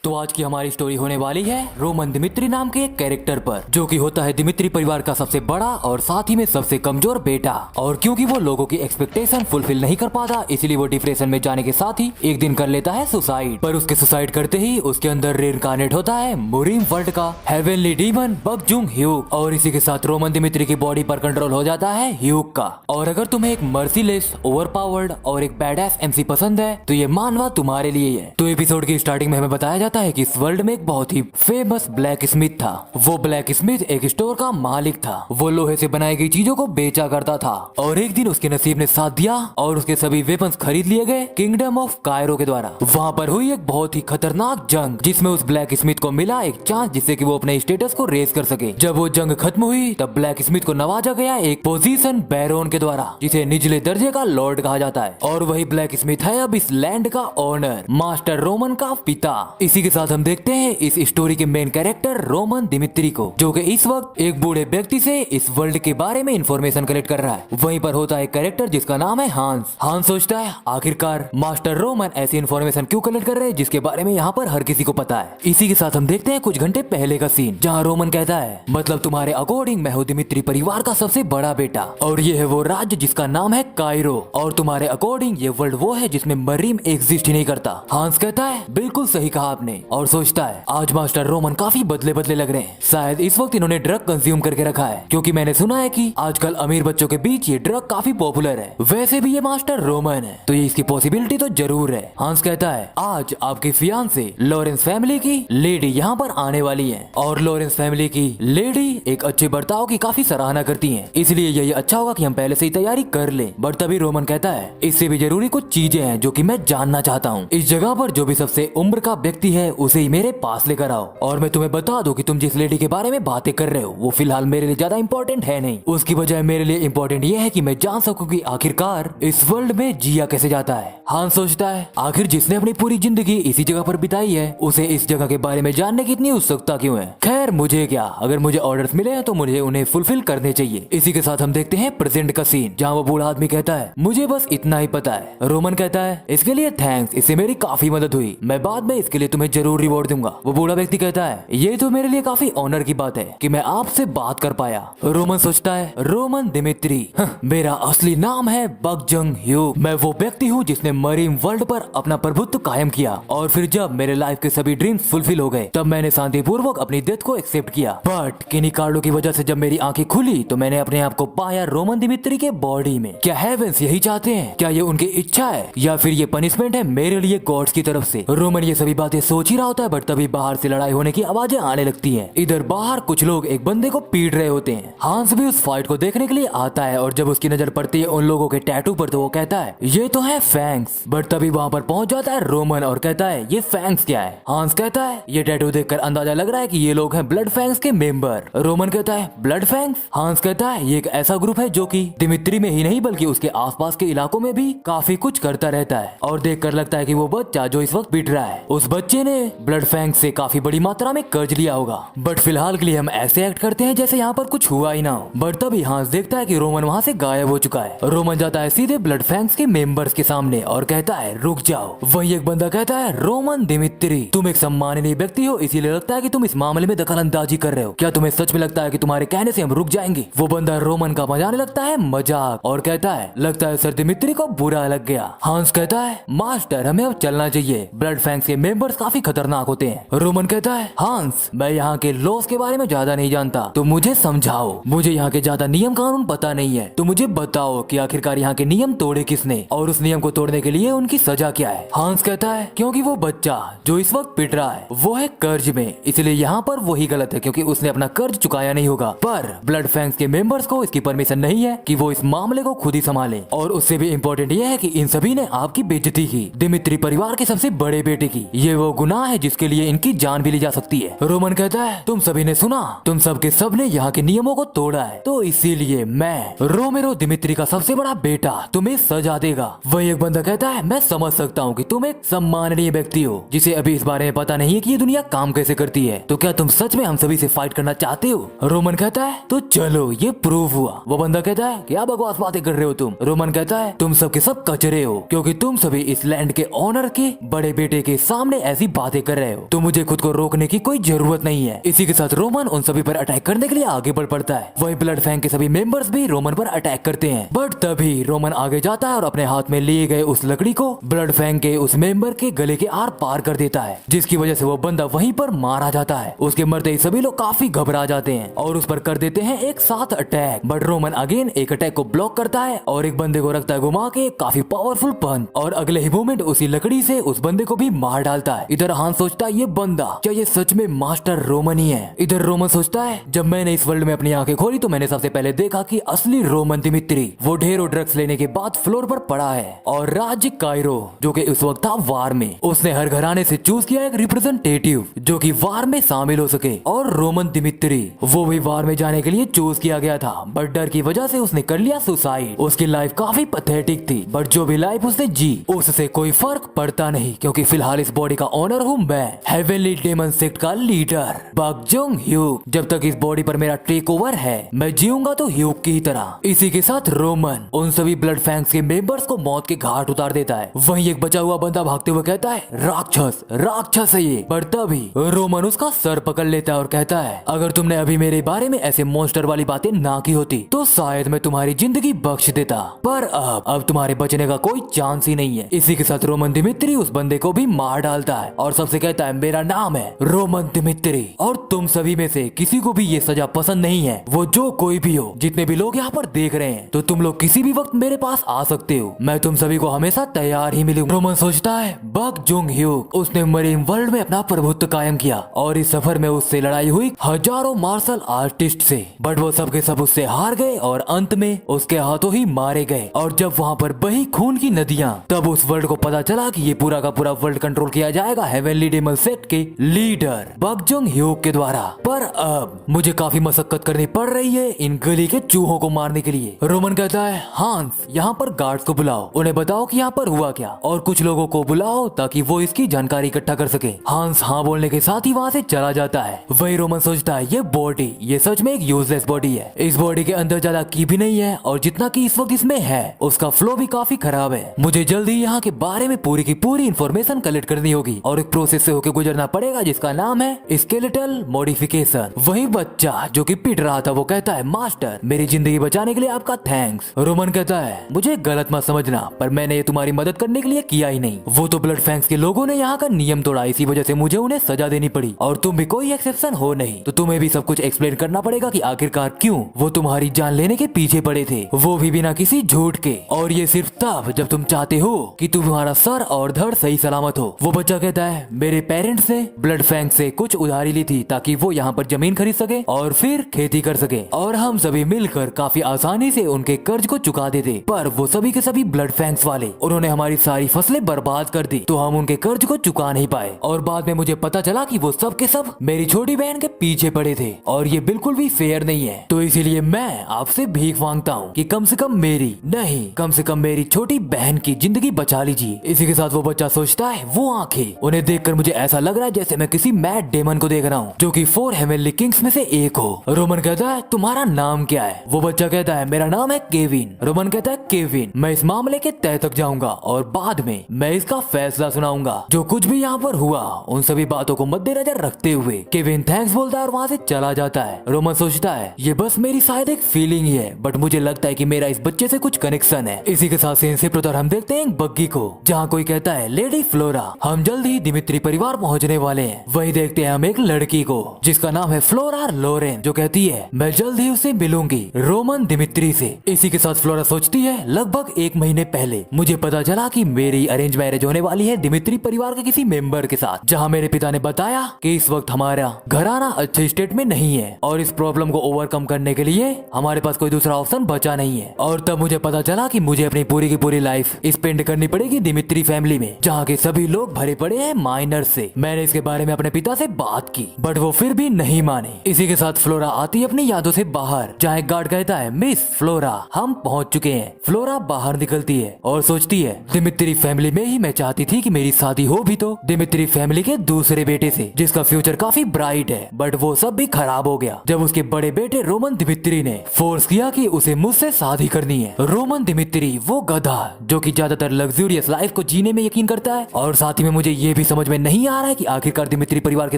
तो आज की हमारी स्टोरी होने वाली है रोमन दिमित्री नाम के एक कैरेक्टर पर, जो कि होता है दिमित्री परिवार का सबसे बड़ा और साथ ही में सबसे कमजोर बेटा। और क्योंकि वो लोगों की एक्सपेक्टेशन फुलफिल नहीं कर पाता, इसलिए वो डिप्रेशन में जाने के साथ ही एक दिन कर लेता है सुसाइड। पर उसके सुसाइड करते ही उसके अंदर रिइंकार्नेट होता है मुरीम वर्ल्ड का हेवनली डीमन बकजुंग ह्यूग, और इसी के साथ रोमन दिमित्री की बॉडी पर कंट्रोल हो जाता है ह्यूग का। और अगर तुम्हें एक मर्सीलेस, ओवरपावर्ड और एक बैडएस एमसी पसंद है तो ये मानवा तुम्हारे लिए है। तो एपिसोड की स्टार्टिंग में हमें बताया जाता है कि इस वर्ल्ड में एक बहुत ही फेमस ब्लैक स्मिथ था। वो ब्लैक स्मिथ एक स्टोर का मालिक था। वो लोहे से बनाई गई चीजों को बेचा करता था। और एक दिन उसके नसीब ने साथ दिया और उसके सभी वेपन्स खरीद लिए गए किंगडम ऑफ कायरो के द्वारा। वहाँ पर हुई एक बहुत ही खतरनाक जंग, जिसमें उस ब्लैक स्मिथ को मिला एक चांस जिससे कि वो अपने स्टेटस को रेज कर सके। जब वो जंग खत्म हुई तब ब्लैक स्मिथ को नवाजा गया एक पोजीशन बैरोन के द्वारा, जिसे निचले दर्जे का लॉर्ड कहा जाता है। और वही ब्लैक स्मिथ है अब इस लैंड का ओनर, मास्टर रोमन का पिता। इसी के साथ हम देखते हैं इस स्टोरी के मेन कैरेक्टर रोमन दिमित्री को, जो कि इस वक्त एक बूढ़े व्यक्ति से इस वर्ल्ड के बारे में इंफॉर्मेशन कलेक्ट कर रहा है। वहीं पर होता है एक कैरेक्टर जिसका नाम है हांस। हांस सोचता है आखिरकार मास्टर रोमन ऐसी इंफॉर्मेशन क्यों कलेक्ट कर रहे हैं जिसके बारे में यहाँ पर हर किसी को पता है। इसी के साथ हम देखते हैं कुछ घंटे पहले का सीन, जहाँ रोमन कहता है मतलब तुम्हारे अकॉर्डिंग मैं हूँ दिमित्री परिवार का सबसे बड़ा बेटा, और ये है वो राज्य जिसका नाम है कायरो, और तुम्हारे अकॉर्डिंग ये वर्ल्ड वो है जिसमें मरीम एग्जिस्ट ही नहीं करता। हांस कहता है बिल्कुल सही कहा आपने, और सोचता है आज मास्टर रोमन काफी बदले बदले लग रहे हैं। शायद इस वक्त इन्होंने ड्रग कंज्यूम करके रखा है, क्योंकि मैंने सुना है कि आजकल अमीर बच्चों के बीच ये ड्रग काफी पॉपुलर है। वैसे भी ये मास्टर रोमन है तो ये इसकी पॉसिबिलिटी तो जरूर है। हांस कहता है आज आपके फियांसे लॉरेंस फैमिली की लेडी यहाँ पर आने वाली है, और लॉरेंस फैमिली की लेडी एक अच्छे बर्ताव की काफी सराहना करती है, इसलिए यही अच्छा होगा कि हम पहले से ही तैयारी कर ले। बट तभी रोमन कहता है इससे भी जरूरी कुछ चीजें हैं जो कि मैं जानना चाहता हूँ। इस जगह पर जो भी सबसे उम्र का व्यक्ति है उसे ही मेरे पास लेकर आओ, और मैं तुम्हें बता दूं कि तुम जिस लेडी के बारे में बातें कर रहे हो वो फिलहाल मेरे लिए ज्यादा इंपॉर्टेंट है नहीं। उसकी बजाय मेरे लिए इंपॉर्टेंट ये है कि मैं जान सकूं कि आखिरकार इस वर्ल्ड में जिया कैसे जाता है। हांस सोचता है आखिर जिसने अपनी पूरी जिंदगी इसी जगह पर बिताई है उसे इस जगह के बारे में जानने की इतनी उत्सुकता क्यों है। खैर मुझे क्या, अगर मुझे ऑर्डर्स मिले हैं तो मुझे उन्हें फुलफिल करने चाहिए। इसी के साथ हम देखते हैं प्रेजेंट का सीन, जहाँ वो बूढ़ा आदमी कहता है मुझे बस इतना ही पता है। रोमन कहता है इसके लिए थैंक्स, इससे मेरी काफी मदद हुई, मैं बाद में इसके लिए तुम्हें जरूर रिवॉर्ड दूंगा। वो बूढ़ा व्यक्ति कहता है ये तो मेरे लिए काफी ऑनर की बात है कि मैं आपसे बात कर पाया। रोमन सोचता है रोमन दिमित्री, मेरा असली नाम है बकजुंग ह्यूग। मैं वो व्यक्ति हूँ जिसने मरीम वर्ल्ड पर अपना प्रभुत्व कायम किया, और फिर जब मेरे लाइफ के सभी ड्रीम्स फुलफिल हो गए तब मैंने शांतिपूर्वक अपनी डेथ को एक्सेप्ट किया। बट किन्हीं कारणों की वजह से जब मेरी आंखें खुली तो मैंने अपने आप को पाया रोमन दिमित्री के बॉडी में। क्या हेवेंस यही चाहते हैं? क्या ये उनकी इच्छा है या फिर ये पनिशमेंट है मेरे लिए गॉड्स की तरफ से? रोमन ये सभी बातें सोच ही रहा होता है, बट तभी बाहर से लड़ाई होने की आवाजें आने लगती हैं। इधर बाहर कुछ लोग एक बंदे को पीट रहे होते हैं। हांस भी उस फाइट को देखने के लिए आता है, और जब उसकी नजर पड़ती है उन लोगों के टैटू पर तो वो कहता है ये तो है फैंक्स। बट तभी वहाँ पर पहुंच जाता है रोमन और कहता है ये फैंक्स क्या है? हांस कहता है ये टैटू देखकर अंदाजा लग रहा है कि ये लोग हैं ब्लड फैंक्स के मेंबर। रोमन कहता है ब्लड फैंक्स? हांस कहता है ये एक ऐसा ग्रुप है जो कि दिमित्री में ही नहीं बल्कि उसके आसपास के इलाकों में भी काफी कुछ करता रहता है। और देखकर लगता है कि वो बच्चा जो इस वक्त पीट रहा है उस बच्चे ने ब्लड फैंक्स से काफी बड़ी मात्रा में कर्ज लिया होगा। बट फिलहाल के लिए हम ऐसे एक्ट करते हैं जैसे यहाँ पर कुछ हुआ ही ना हो। बट तभी हांस देखता है कि रोमन वहाँ से गायब हो चुका है। रोमन जाता है सीधे ब्लड फैंक्स के मेंबर्स के सामने और कहता है रुक जाओ। वही एक बंदा कहता है रोमन दिमित्री, तुम एक सम्माननीय व्यक्ति हो, इसीलिए लगता है कि तुम इस मामले में दखल अंदाजी कर रहे हो। क्या तुम्हें सच में लगता है कि तुम्हारे कहने से हम रुक जाएंगे? वो बंदा रोमन का मजाने लगता है मजाक और कहता है लगता है सर दिमित्री को बुरा लग गया। हांस कहता है मास्टर हमें अब चलना चाहिए, ब्लड फैंक्स के मेंबर्स काफी खतरनाक होते हैं। रोमन कहता है हांस मैं यहाँ के लॉस के बारे में ज्यादा नहीं जानता, तो मुझे समझाओ। मुझे यहाँ के ज्यादा नियम कानून पता नहीं है, तो मुझे बताओ कि आखिरकार यहाँ के नियम तोड़े किसने और उस नियम को तोड़ने के लिए उनकी सजा क्या है? हांस कहता है क्योंकि वो बच्चा जो इस वक्त पिट रहा है वो है कर्ज में, इसलिए यहाँ पर वही गलत है क्योंकि उसने अपना कर्ज चुकाया नहीं होगा। पर ब्लड फैंक्स के मेंबर्स को इसकी परमिशन नहीं है कि वो इस मामले को खुद ही संभाले, और उससे भी इम्पोर्टेंट ये है कि इन सभी ने आपकी बेइज्जती की, दिमित्री परिवार के सबसे बड़े बेटे की। ये वो गुनाह है जिसके लिए इनकी जान भी ली जा सकती है। रोमन कहता है तुम सभी ने सुना, तुम सबके सब ने यहाँ के नियमों को तोड़ा है, तो इसीलिए मैं रोमेरो दिमित्री का सबसे बड़ा बेटा तुम्हें सजा देगा। वही एक बंदा कहता है मैं समझ सकता हूँ कि तुम एक सम्माननीय व्यक्ति हो जिसे अभी इस बारे में पता नहीं है कि ये दुनिया काम कैसे करती है, तो क्या तुम सच में हम सभी से फाइट करना चाहते हो? रोमन कहता है तो चलो ये प्रूव हुआ। वो बंदा कहता है क्या बकवास बातें कर रहे हो तुम? रोमन कहता है तुम सबके सब कचरे हो, क्योंकि तुम सभी इस लैंड के ऑनर के बड़े बेटे के सामने ऐसी बातें कर रहे हो तो मुझे खुद को रोकने की कोई जरूरत नहीं है। इसी के साथ रोमन उन सभी पर अटैक करने के लिए आगे बढ़ पड़ता है। वही ब्लड फैंग के सभी मेंबर्स भी रोमन पर अटैक करते हैं, बट तभी रोमन आगे जाता है और अपने हाथ में लिए गए उस लकड़ी को ब्लड फैंग के उस मेंबर के गले के आर पार कर देता है, जिसकी वजह से वो बंदा वहीं पर मारा जाता है। उसके मरते ही सभी लोग काफी घबरा जाते हैं और उस पर कर देते हैं एक साथ अटैक, बट रोमन अगेन एक अटैक को ब्लॉक करता है और एक बंदे को रखता है घुमा के काफी पावरफुल पंच, और अगले ही मोमेंट उसी लकड़ी से उस बंदे को भी मार डालता है। इधर हान सोचता है ये बंदा क्या ये सच में मास्टर रोमन ही है। इधर रोमन सोचता है जब मैंने इस वर्ल्ड में अपनी आंखें खोली तो मैंने सबसे पहले देखा कि असली रोमन दिमित्री वो ढेरों ड्रग्स लेने के बाद फ्लोर पर पड़ा है, और राज्य कायरो जो कि उस वक्त था वार में, उसने हर घराने से चूज किया एक रिप्रेजेंटेटिव जो कि वार में शामिल हो सके, और रोमन दिमित्री वो भी वार में जाने के लिए चूज किया गया था, बट डर की वजह से उसने कर लिया सुसाइड। उसकी लाइफ काफी पैथेटिक थी, बट जो भी लाइफ उसने जी उससे कोई फर्क पड़ता नहीं, क्योंकि फिलहाल इस बॉडी का ओनर हूँ मैं, हेवनली डेमन सेक्ट का लीडर बक जोंग ह्यूक। जब तक इस बॉडी पर मेरा टेक ओवर है मैं जीऊंगा तो ह्यूक की तरह। इसी के साथ रोमन उन सभी ब्लड फैंग्स के मेंबर्स को मौत के घाट उतार देता है। वहीं एक बचा हुआ बंदा भागते हुए कहता है राक्षस राक्षस है ये, पर तभी रोमन उसका सर पकड़ लेता है और कहता है अगर तुमने अभी मेरे बारे में ऐसे मॉन्स्टर वाली बातें ना की होती तो शायद मैं तुम्हारी जिंदगी बख्श देता, पर अब तुम्हारे बचने का कोई चांस ही नहीं है। इसी के साथ रोमन दिमित्री उस बंदे को भी मार डालता है और सबसे कहता है मेरा नाम है रोमन दिमित्री, और तुम सभी में से किसी को भी ये सजा पसंद नहीं है, वो जो कोई भी हो, जितने भी लोग यहाँ पर देख रहे हैं, तो तुम लोग किसी भी वक्त मेरे पास आ सकते हो, मैं तुम सभी को हमेशा तैयार ही मिलूंगा। रोमन सोचता है बक जोंग ह्यूक उसने मरीन वर्ल्ड में अपना प्रभुत्व कायम किया और इस सफर में उससे लड़ाई हुई हजारों मार्शल आर्टिस्ट से, बट वो सबके सब उससे हार गए और अंत में उसके हाथों ही मारे गए। और जब वहाँ पर बही खून की नदियाँ, तब उस वर्ल्ड को पता चला कि ये पूरा का पूरा वर्ल्ड कंट्रोल किया जाएगा हेवनली डेमन सेक्ट के लीडर बक जोंग ह्यूक के द्वारा। पर अब मुझे काफी मशक्कत करनी पड़ रही है इन गली के चूहों को मारने के लिए। रोमन कहता है हांस यहाँ पर गार्ड्स को बुलाओ, उन्हें बताओ कि यहाँ पर हुआ क्या, और कुछ लोगों को बुलाओ ताकि वो इसकी जानकारी इकट्ठा कर सके। हांस हाँ बोलने के साथ ही वहाँ से चला जाता है। वही रोमन सोचता है ये बॉडी ये सच में एक यूजलेस बॉडी है, इस बॉडी के अंदर ज्यादा की भी नहीं है, और जितना की इस वक्त इसमें है उसका फ्लो भी काफी खराब है। मुझे जल्दी यहाँ के बारे में पूरी की पूरी इन्फॉर्मेशन कलेक्ट करनी होगी और एक प्रोसेस से होकर गुजरना पड़ेगा जिसका नाम है स्केलेटल मॉडिफिकेशन। वही बच्चा जो कि पिट रहा था वो कहता है मास्टर मेरी जिंदगी बचाने के लिए आपका थैंक्स। रोमन कहता है मुझे गलत मत समझना, पर मैंने ये तुम्हारी मदद करने के लिए किया ही नहीं, वो तो ब्लड फैंग्स के लोगों ने यहाँ का नियम तोड़ा, इसी वजह से मुझे उन्हें सजा देनी पड़ी, और तुम भी कोई एक्सेप्शन हो नहीं, तो तुम्हें भी सब कुछ एक्सप्लेन करना पड़ेगा कि आखिरकार क्यों वो तुम्हारी जान लेने के पीछे पड़े थे, वो भी बिना किसी झूठ के, और ये सिर्फ तब जब तुम चाहते हो कि तुम्हारा सर और धड़ सही सलामत हो। वो बच्चा कहता है मेरे पेरेंट्स ने ब्लड फैंग से कुछ उधारी ली थी ताकि वो यहाँ पर जमीन खरीद सके और फिर खेती कर सके, और हम सभी मिलकर काफी आसानी से उनके कर्ज को चुका देते, पर वो सभी के सभी ब्लड फैंग्स वाले उन्होंने हमारी सारी फसलें बर्बाद कर दी, तो हम उनके कर्ज को चुका नहीं पाए, और बाद में मुझे पता चला कि वो सब के सब मेरी छोटी बहन के पीछे पड़े थे, और ये बिल्कुल भी फेयर नहीं है, तो इसीलिए मैं आपसे भीख मांगता हूँ कि कम से कम मेरी नहीं कम से कम मेरी छोटी बहन की जिंदगी बचा लीजिए। इसी के साथ वो बच्चा सोचता है वो आंखें उन्हें देखकर मुझे ऐसा लग रहा है जैसे मैं किसी मैड डेमन को देख रहा हूँ जो कि 4 हेवनली किंग्स में से एक हो। रोमन कहता है तुम्हारा नाम क्या है? वो बच्चा कहता है मेरा नाम है केविन। रोमन कहता है केविन मैं इस मामले के तह तक जाऊंगा और बाद में मैं इसका फैसला सुनाऊंगा, जो कुछ भी यहाँ पर हुआ उन सभी बातों को मद्देनजर रखते हुए। केविन थैंक्स बोलता है और वहाँ से चला जाता है। रोमन सोचता है ये बस मेरी शायद एक फीलिंग ही है, बट मुझे लगता है कि मेरा इस बच्चे से कुछ कनेक्शन है। इसी के साथ सीन शिफ्ट होता है, हम देखते हैं एक बग्गी को जहाँ कोई कहता है लेडी फ्लोरा हम जल्द ही दिमित्री परिवार पहुँचने वाले हैं। वही देखते हैं हम एक लड़की को जिसका नाम है फ्लोरा लोरेन, जो कहती है मैं जल्द ही उसे मिलूंगी रोमन दिमित्री से। इसी के साथ फ्लोरा सोचती है लगभग 1 महीने पहले मुझे पता चला कि मेरी अरेंज मैरिज होने वाली है दिमित्री परिवार के किसी मेंबर के साथ, जहाँ मेरे पिता ने बताया कि इस वक्त हमारा घराना अच्छे स्टेट में नहीं है और इस प्रॉब्लम को ओवरकम करने के लिए हमारे पास कोई दूसरा ऑप्शन बचा नहीं है। और तब मुझे पता चला कि मुझे अपनी पूरी की पूरी लाइफ स्पेंड करनी पड़ेगी दिमित्री फैमिली में, जहाँ के सभी लोग भरे पड़े हैं माइनर से। मैंने इसके बारे में अपने पिता से बात की, बट वो फिर भी नहीं माने। इसी के साथ फ्लोरा आती है अपनी यादों से बाहर, जहाँ एक गार्ड कहता है मिस फ्लोरा हम पहुँच चुके हैं। फ्लोरा बाहर निकलती है और सोचती है दिमित्री फैमिली में ही मैं चाहती थी कि मेरी शादी हो भी तो दिमित्री फैमिली के दूसरे बेटे से, जिसका फ्यूचर काफी ब्राइट है, बट वो सब भी खराब हो गया जब उसके बड़े बेटे रोमन दिमित्री ने फोर्स किया कि उसे मुझसे शादी करनी है। रोमन दिमित्री वो गधा जो कि ज्यादातर लग्जूरियस लाइफ को जीने में यकीन करता है, और साथ ही में मुझे ये भी भी समझ में नहीं आ रहा है कि आखिरकार दिमित्री परिवार के